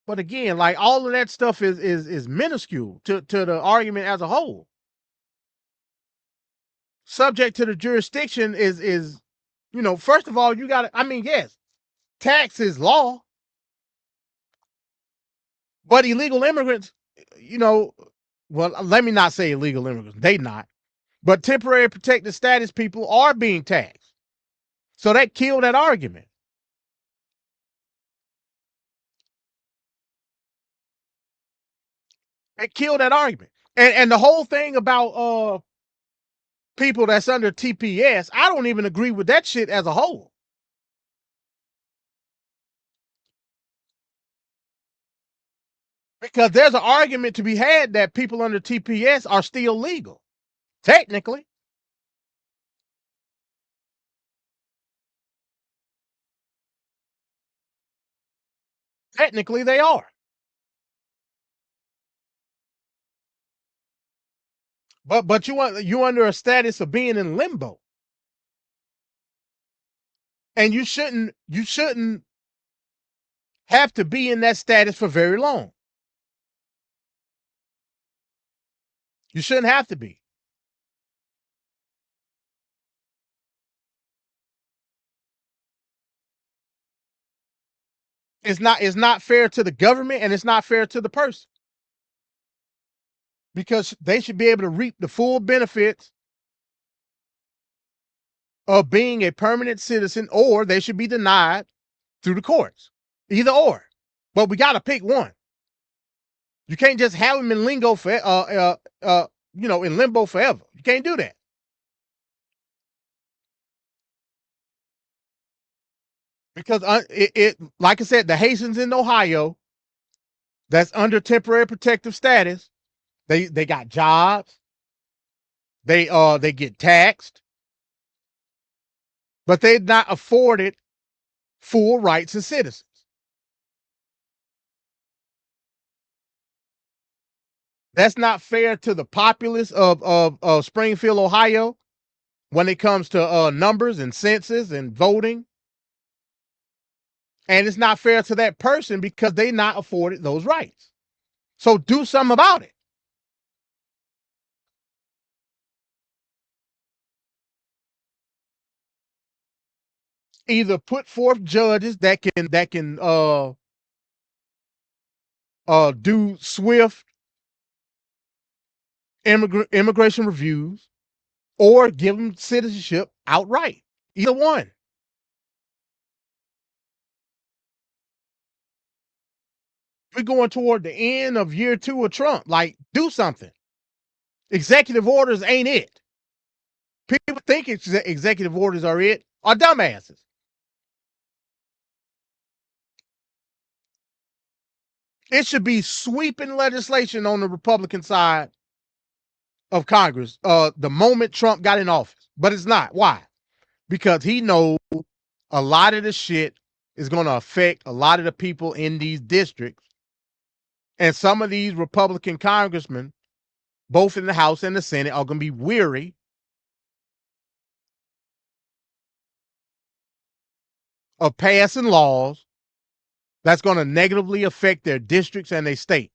I: But again, like all of that stuff is minuscule to the argument as a whole. Subject to the jurisdiction is first of all, you got to, yes, tax is law, but illegal immigrants, well, let me not say illegal immigrants, they not, but temporary protected status people are being taxed. So that killed that argument. It killed that argument. And the whole thing about people that's under TPS, I don't even agree with that shit as a whole. Because there's an argument to be had that people under TPS are still legal. Technically. Technically they are. But you under a status of being in limbo. And you shouldn't have to be in that status for very long. You shouldn't have to be. It's not fair to the government, and it's not fair to the person. Because they should be able to reap the full benefits of being a permanent citizen, or they should be denied through the courts. Either or. But we got to pick one. You can't just have them in lingo for in limbo forever. You can't do that. Because like I said, the Haitians in Ohio that's under temporary protective status, they got jobs. They get taxed, but they're not afforded full rights as citizens. That's not fair to the populace of Springfield, Ohio, when it comes to numbers and census and voting. And it's not fair to that person because they're not afforded those rights. So do something about it. Either put forth judges that can do swift immigration reviews, or give them citizenship outright. Either one. We're going toward the end of year 2 of Trump. Like, do something. Executive orders ain't it. People think executive orders are it, are dumbasses. It should be sweeping legislation on the Republican side of Congress the moment Trump got in office. But it's not. Why? Because he knows a lot of the shit is going to affect a lot of the people in these districts. And some of these Republican congressmen, both in the House and the Senate, are going to be weary of passing laws that's going to negatively affect their districts and their state.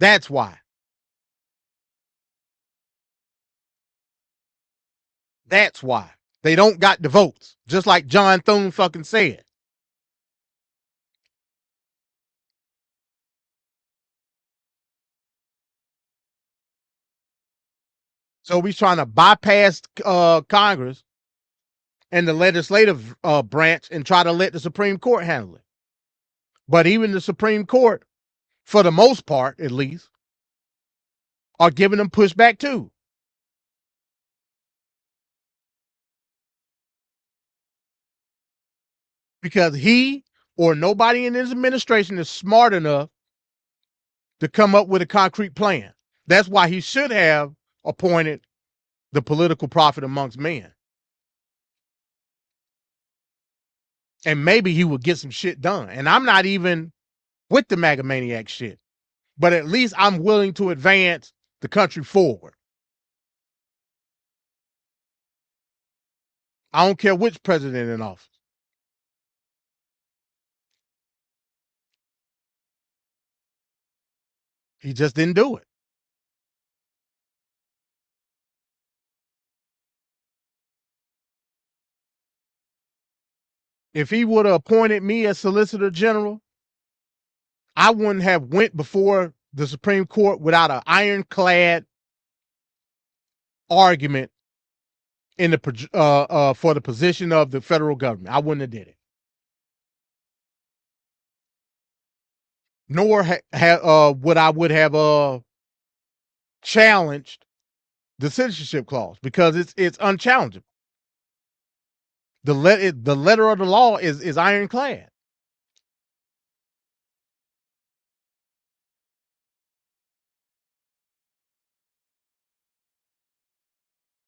I: That's why. That's why. They don't got the votes, just like John Thune fucking said. So we're trying to bypass Congress and the legislative branch and try to let the Supreme Court handle it. But even the Supreme Court, for the most part at least, are giving them pushback too. Because he or nobody in his administration is smart enough to come up with a concrete plan. That's why he should have appointed the political prophet amongst men. And maybe he would get some shit done. And I'm not even with the MAGA maniac shit. But at least I'm willing to advance the country forward. I don't care which president in office. He just didn't do it. If he would have appointed me as Solicitor General, I wouldn't have went before the Supreme Court without an ironclad argument in the for the position of the federal government. I wouldn't have did it. Nor would I have challenged the citizenship clause because it's unchallengeable. The letter of the law is ironclad.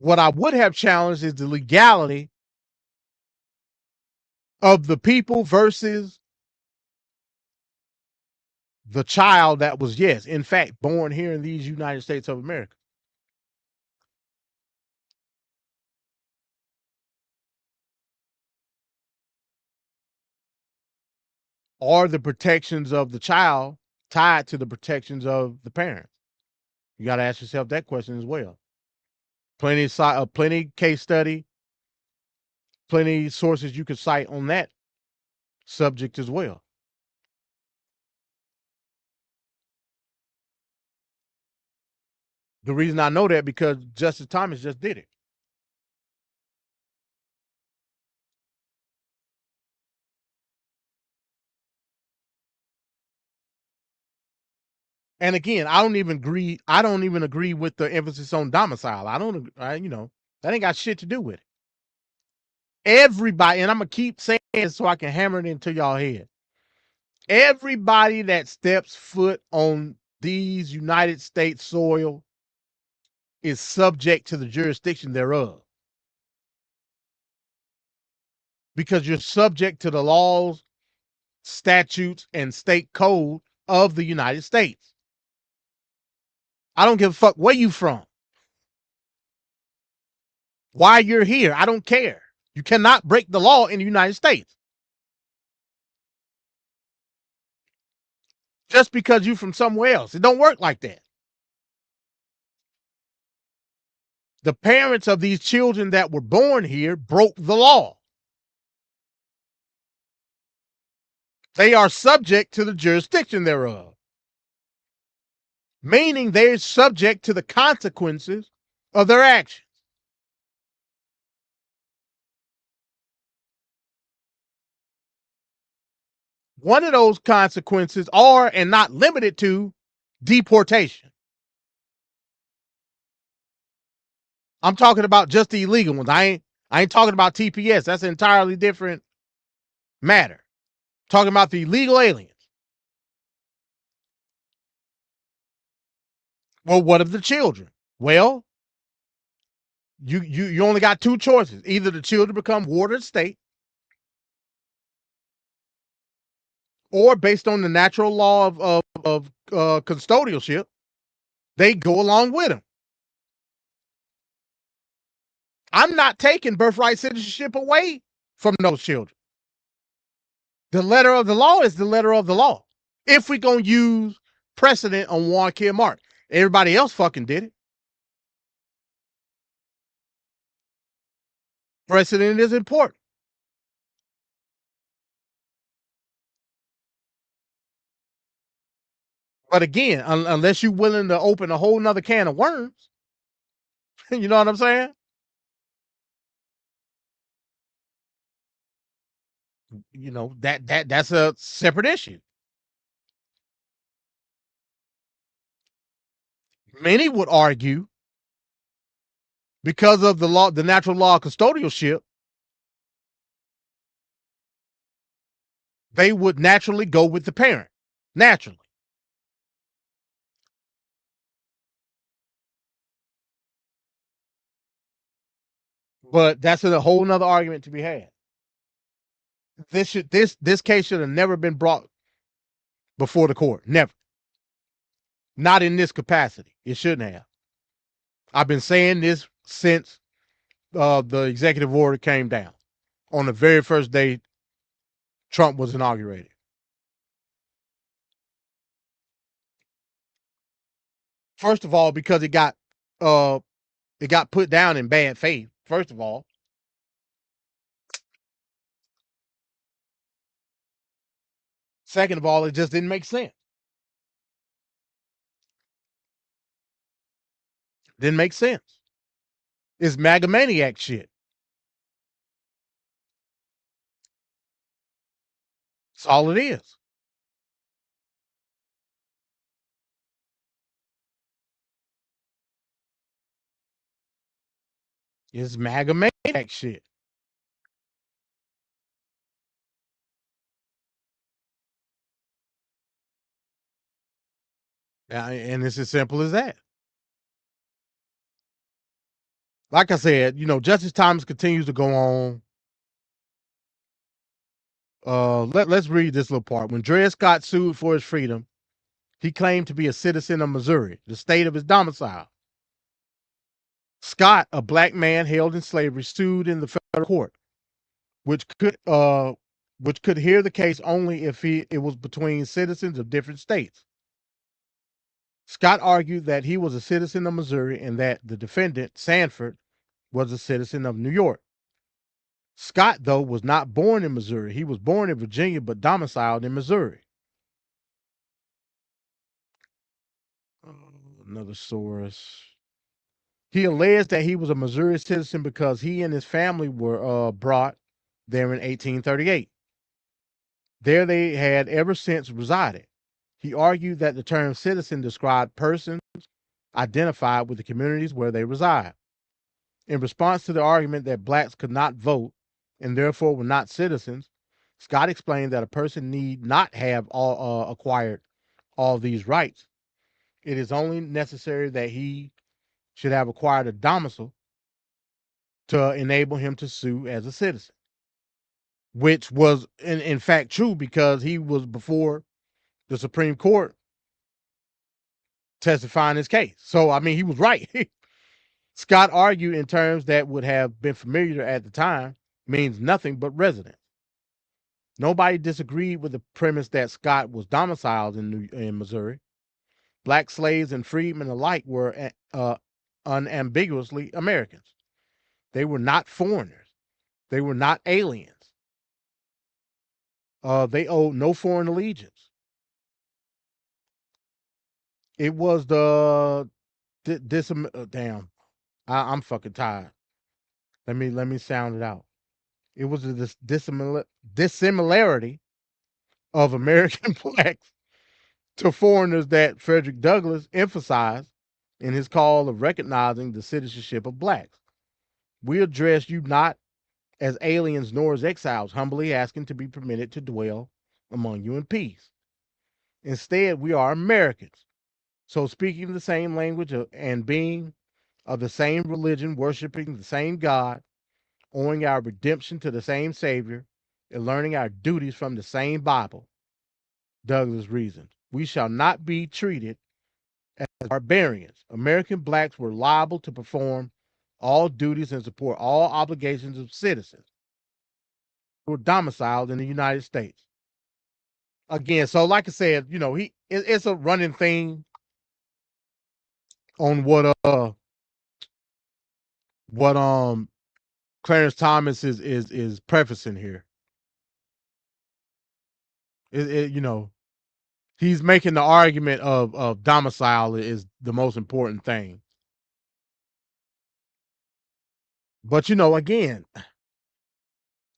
I: What I would have challenged is the legality of the people versus the child that was, yes, in fact, born here in these United States of America. Are the protections of the child tied to the protections of the parents? You got to ask yourself that question as well. Plenty case study, plenty sources you could cite on that subject as well. The reason I know that because Justice Thomas just did it. And again, I don't even agree with the emphasis on domicile. That ain't got shit to do with it. Everybody, and I'm gonna keep saying it so I can hammer it into y'all head. Everybody that steps foot on these United States soil is subject to the jurisdiction thereof. Because you're subject to the laws, statutes, and state code of the United States. I don't give a fuck where you from. Why you're here, I don't care. You cannot break the law in the United States. Just because you're from somewhere else. It don't work like that. The parents of these children that were born here broke the law. They are subject to the jurisdiction thereof. Meaning they're subject to the consequences of their actions. One of those consequences are, and not limited to, deportation. I'm talking about just the illegal ones. I ain't talking about TPS. That's an entirely different matter. I'm talking about the illegal aliens. Well, what of the children? Well, You only got two choices. Either the children become ward of the state, or based on the natural law of custodialship, they go along with him. I'm not taking birthright citizenship away from those children. The letter of the law is the letter of the law. If we're going to use precedent on Warren Kill Mark, everybody else fucking did it. Precedent is important. But again, unless you're willing to open a whole nother can of worms, you know what I'm saying? You know, that's a separate issue. Many would argue because of the law, the natural law of custodialship, they would naturally go with the parent. Naturally. But that's a whole nother argument to be had. This case should have never been brought before the court. Never. Not in this capacity. It shouldn't have. I've been saying this since the executive order came down on the very first day Trump was inaugurated. First of all, because it got put down in bad faith. First of all. Second of all, it just didn't make sense. Didn't make sense. It's MAGA maniac shit. That's all it is. It's MAGA maniac shit. And it's as simple as that. Like I said, you know, Justice Thomas continues to go on. Let's read this little part. When Dred Scott sued for his freedom, he claimed to be a citizen of Missouri, the state of his domicile. Scott, a black man held in slavery, sued in the federal court, which could hear the case only if it was between citizens of different states. Scott argued that he was a citizen of Missouri and that the defendant, Sanford, was a citizen of New York. Scott, though, was not born in Missouri. He was born in Virginia but domiciled in Missouri. Another source. He alleged that he was a Missouri citizen because he and his family were brought there in 1838. There they had ever since resided. He argued that the term citizen described persons identified with the communities where they reside. In response to the argument that blacks could not vote and therefore were not citizens, Scott explained that a person need not have acquired all these rights. It is only necessary that he should have acquired a domicile to enable him to sue as a citizen, which was in fact true because he was before the Supreme Court testifying his case. So, I mean, he was right. Scott argued in terms that would have been familiar at the time, means nothing but resident. Nobody disagreed with the premise that Scott was domiciled in Missouri. Black slaves and freedmen alike were unambiguously Americans. They were not foreigners. They were not aliens. They owed no foreign allegiance. It was the damn. I'm fucking tired. Let me sound it out. It was the dissimilarity of American blacks to foreigners that Frederick Douglass emphasized in his call of recognizing the citizenship of blacks. We address you not as aliens nor as exiles, humbly asking to be permitted to dwell among you in peace. Instead, we are Americans. So speaking the same language and being of the same religion, worshiping the same God, owing our redemption to the same Savior, and learning our duties from the same Bible. Douglas reasoned. We shall not be treated as barbarians. American blacks were liable to perform all duties and support all obligations of citizens who were domiciled in the United States. Again, so like I said, it's a running thing on what Clarence Thomas is prefacing here. He's making the argument of domicile is the most important thing. But again,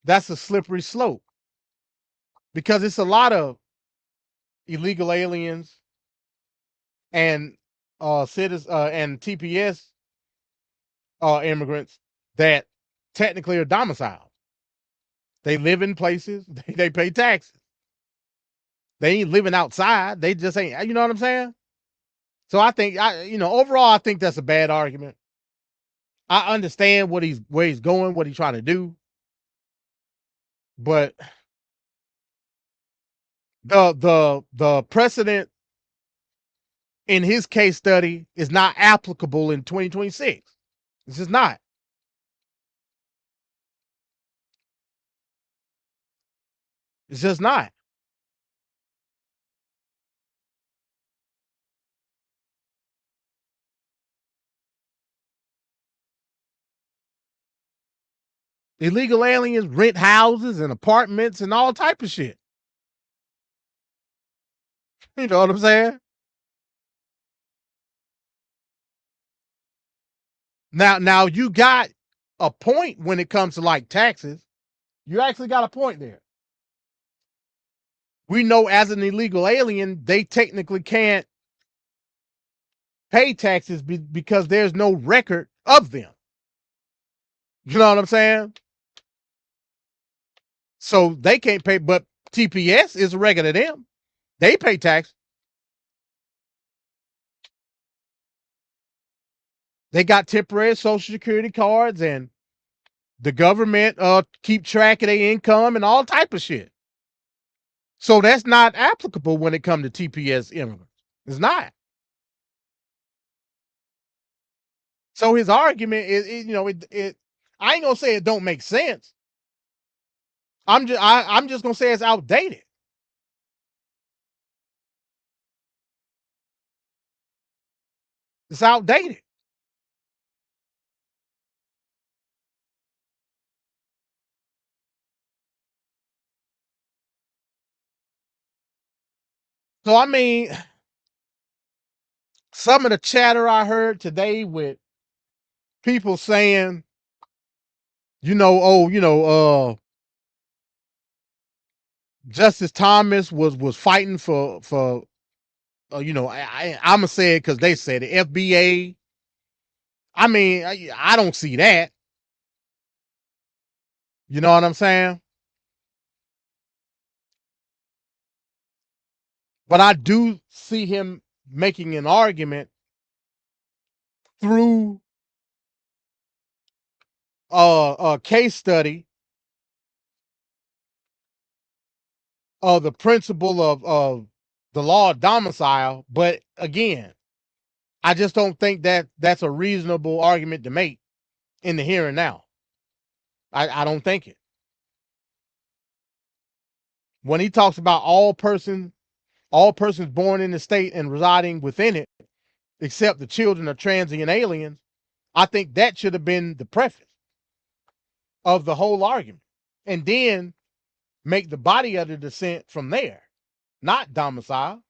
I: that's a slippery slope because it's a lot of illegal aliens and citizens and TPS immigrants that technically are domiciled. They live in places, they pay taxes. They ain't living outside. They just ain't, you know what I'm saying? So I think overall I think that's a bad argument. I understand where he's going, what he's trying to do. But the precedent in his case study is not applicable in 2026. It's just not. It's just not. Illegal aliens rent houses and apartments and all type of shit. You know what I'm saying? Now you got a point when it comes to like taxes. You actually got a point there. We know as an illegal alien, they technically can't pay taxes because there's no record of them. You know what I'm saying? So they can't pay, but TPS is a record of them. They pay tax. They got temporary Social Security cards, and the government keep track of their income and all type of shit. So that's not applicable when it comes to TPS immigrants. It's not. So his argument is, I ain't gonna say it don't make sense. I'm just gonna say it's outdated. It's outdated. So I mean, some of the chatter I heard today with people saying, Justice Thomas was fighting for I'm gonna say it because they said the FBA. I mean, I don't see that. You know what I'm saying? But I do see him making an argument through a case study of the principle of the law of domicile. But again, I just don't think that that's a reasonable argument to make in the here and now. I don't think it. When he talks about all persons born in the state and residing within it, except the children of transient aliens, I think that should have been the preface of the whole argument. And then make the body of the dissent from there, not domicile.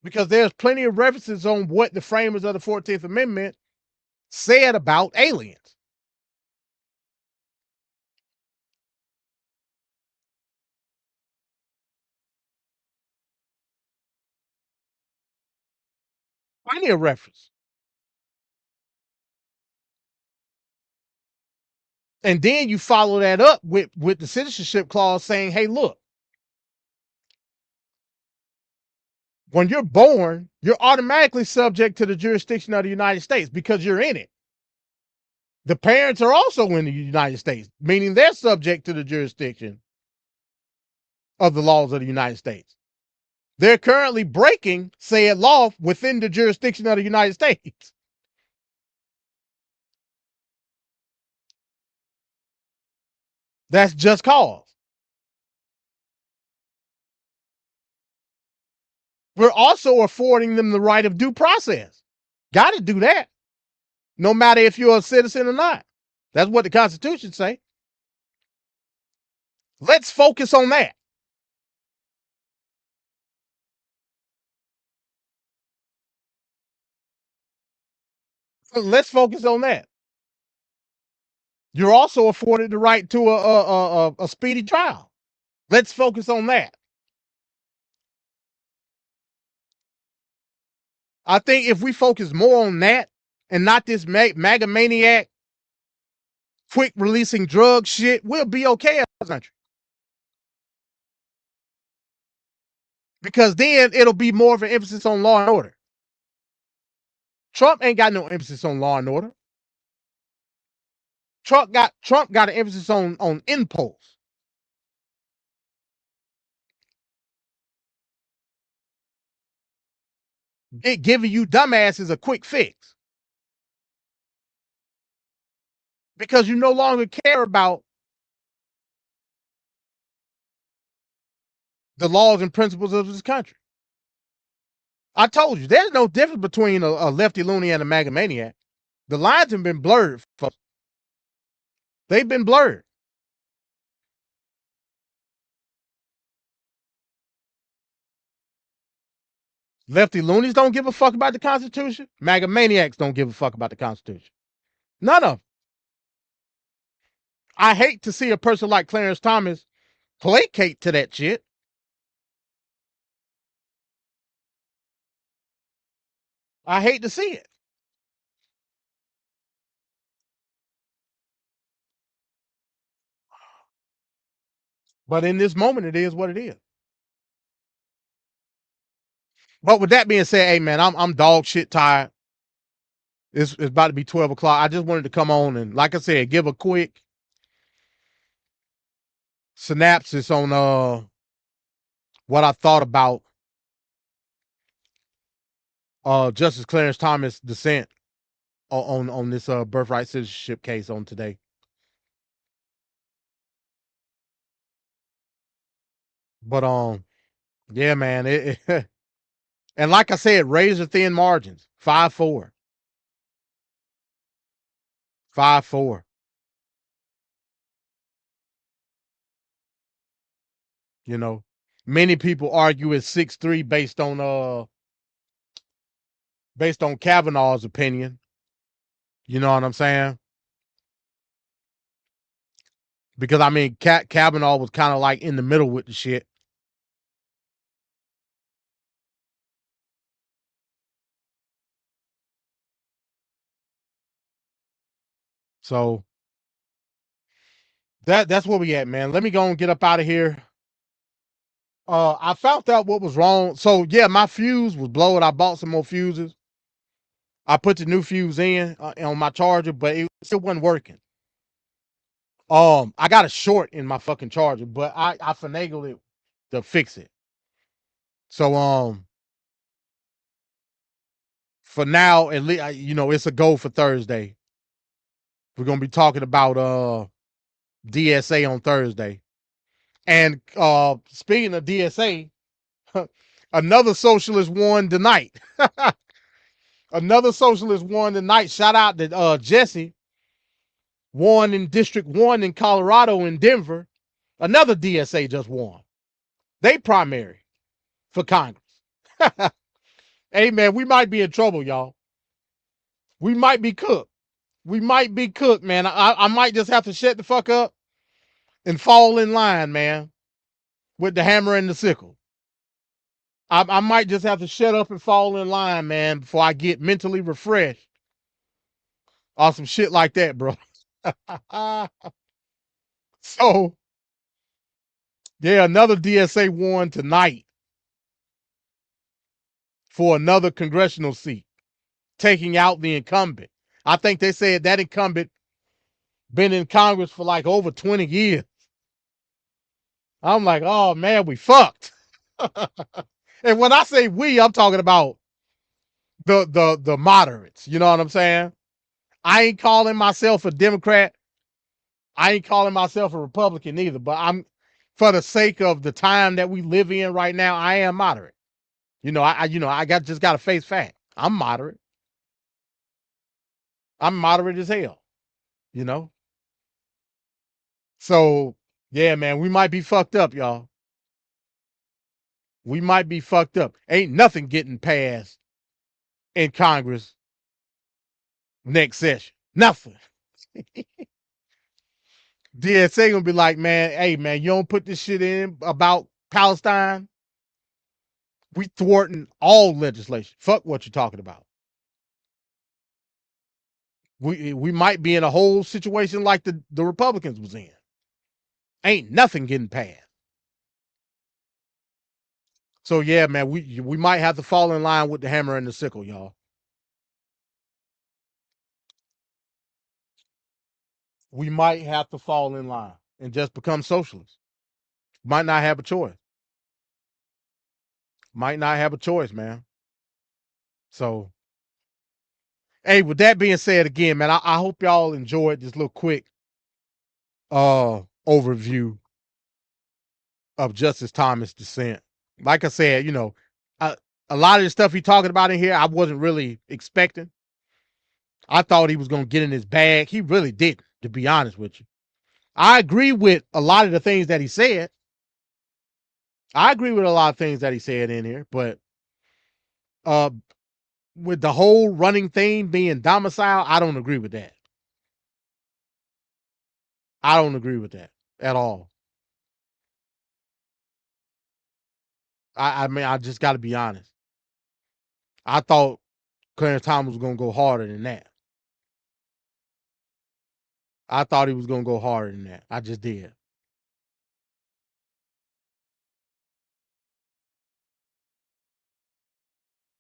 I: Because there's plenty of references on what the framers of the 14th Amendment said about aliens. Plenty of reference. And then you follow that up with the citizenship clause saying, hey, look, When you're born, you're automatically subject to the jurisdiction of the United States because you're in it. The parents are also in the United States, meaning they're subject to the jurisdiction of the laws of the United States. They're currently breaking said law within the jurisdiction of the United States. That's just cause. We're also affording them the right of due process. Got to do that, no matter if you're a citizen or not. That's what the Constitution say. Let's focus on that. Let's focus on that. You're also afforded the right to a speedy trial. Let's focus on that. I think if we focus more on that and not this MAGA maniac, quick releasing drug shit, we'll be okay as a country. Because then it'll be more of an emphasis on law and order. Trump ain't got no emphasis on law and order. Trump got an emphasis on impulse. It giving you dumbasses a quick fix. Because you no longer care about the laws and principles of this country. I told you, there's no difference between a lefty loony and a MAGA maniac. The lines have been blurred, folks. They've been blurred. Lefty loonies don't give a fuck about the Constitution. MAGA maniacs don't give a fuck about the Constitution. None of them. I hate to see a person like Clarence Thomas placate to that shit. I hate to see it. But in this moment, it is what it is. But with that being said, hey man, I'm dog shit tired. It's about to be 12 o'clock. I just wanted to come on and, like I said, give a quick synopsis on what I thought about Justice Clarence Thomas' dissent on this birthright citizenship case on today. But yeah, man, it and like I said, razor thin margins, 5-4. 5-4. You know, many people argue it's 6-3 based on Kavanaugh's opinion. You know what I'm saying? Because I mean, Kavanaugh was kind of like in the middle with the shit. So that's where we at, man. Let me go and get up out of here. I found out what was wrong. So yeah, my fuse was blowing. I bought some more fuses. I put the new fuse in on my charger, but it still wasn't working. I got a short in my fucking charger, but I finagled it to fix it. So for now, at least you know it's a go for Thursday. We're gonna be talking about DSA on Thursday. And speaking of DSA, another socialist won tonight. Another socialist won tonight. Shout out to Jesse. Won in District 1 in Colorado in Denver. Another DSA just won. They primary for Congress. Hey, man, we might be in trouble, y'all. We might be cooked. We might be cooked, man. I might just have to shut the fuck up and fall in line, man, with the hammer and the sickle. I might just have to shut up and fall in line, man, before I get mentally refreshed or some shit like that, bro. So, yeah, another DSA won tonight. for another congressional seat, taking out the incumbent. I think they said that incumbent been in Congress for like over 20 years. I'm like, oh man, we fucked. And when I say we, I'm talking about the moderates. You know what I'm saying? I ain't calling myself a Democrat. I ain't calling myself a Republican either, but I'm, for the sake of the time that we live in right now, I am moderate. I just got to face fact. I'm moderate. I'm moderate as hell, you know? So, yeah, man, we might be fucked up, y'all. We might be fucked up. Ain't nothing getting passed in Congress next session. Nothing. DSA gonna be like, man, hey, man, you don't put this shit in about Palestine, we thwarting all legislation. Fuck what you're talking about. We might be in a whole situation like the Republicans was in. Ain't nothing getting passed. So yeah, man, we might have to fall in line with the hammer and the sickle, y'all. We might have to fall in line and just become socialists. Might not have a choice. Might not have a choice, man. So, hey, with that being said, again, man, I hope y'all enjoyed this little quick overview of Justice Thomas' dissent. Like I said, a lot of the stuff he talking about in here, I wasn't really expecting. I thought he was gonna get in his bag. He really didn't, to be honest with you. I agree with a lot of the things that he said. I agree with a lot of things that he said in here, but with the whole running theme being domicile, I don't agree with that. I don't agree with that at all. I mean, I just got to be honest. I thought Clarence Thomas was going to go harder than that. I thought he was going to go harder than that. I just did.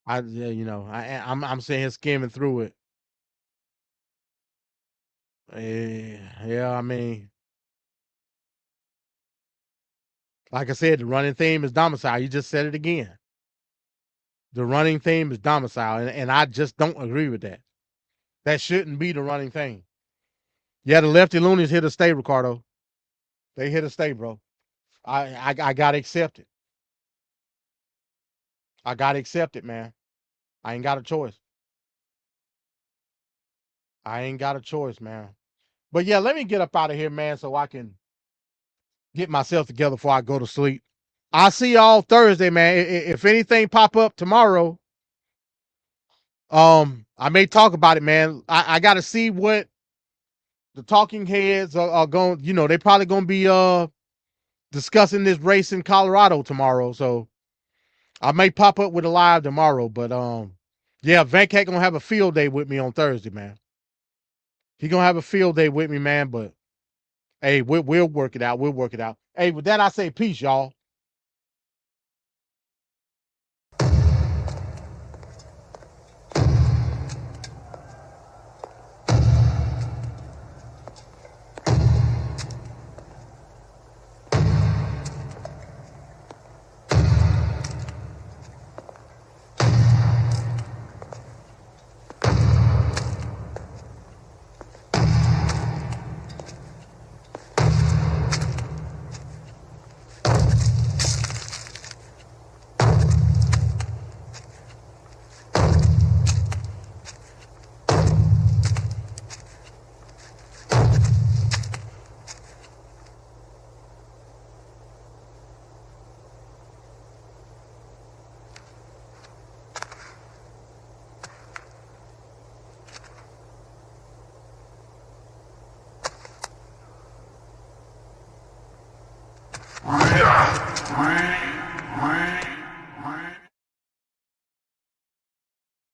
I: I'm sitting here skimming through it. Yeah, I mean, like I said, the running theme is domicile. You just said it again. The running theme is domicile, and I just don't agree with that. That shouldn't be the running theme. Yeah, the lefty loonies here to stay, Ricardo. They here to stay, bro. I gotta accept it. I gotta accept it, man. I ain't got a choice. I ain't got a choice, man. But yeah, let me get up out of here, man, so I can get myself together before I go to sleep. I'll see y'all Thursday, man. If anything pop up tomorrow, I may talk about it, man. I gotta see what the talking heads are going. They probably gonna be discussing this race in Colorado tomorrow. So I may pop up with a live tomorrow. But yeah, Vancat gonna have a field day with me on Thursday, man. He gonna have a field day with me, man. But hey, we'll work it out. We'll work it out. Hey, with that, I say peace, y'all.
H: Yeah.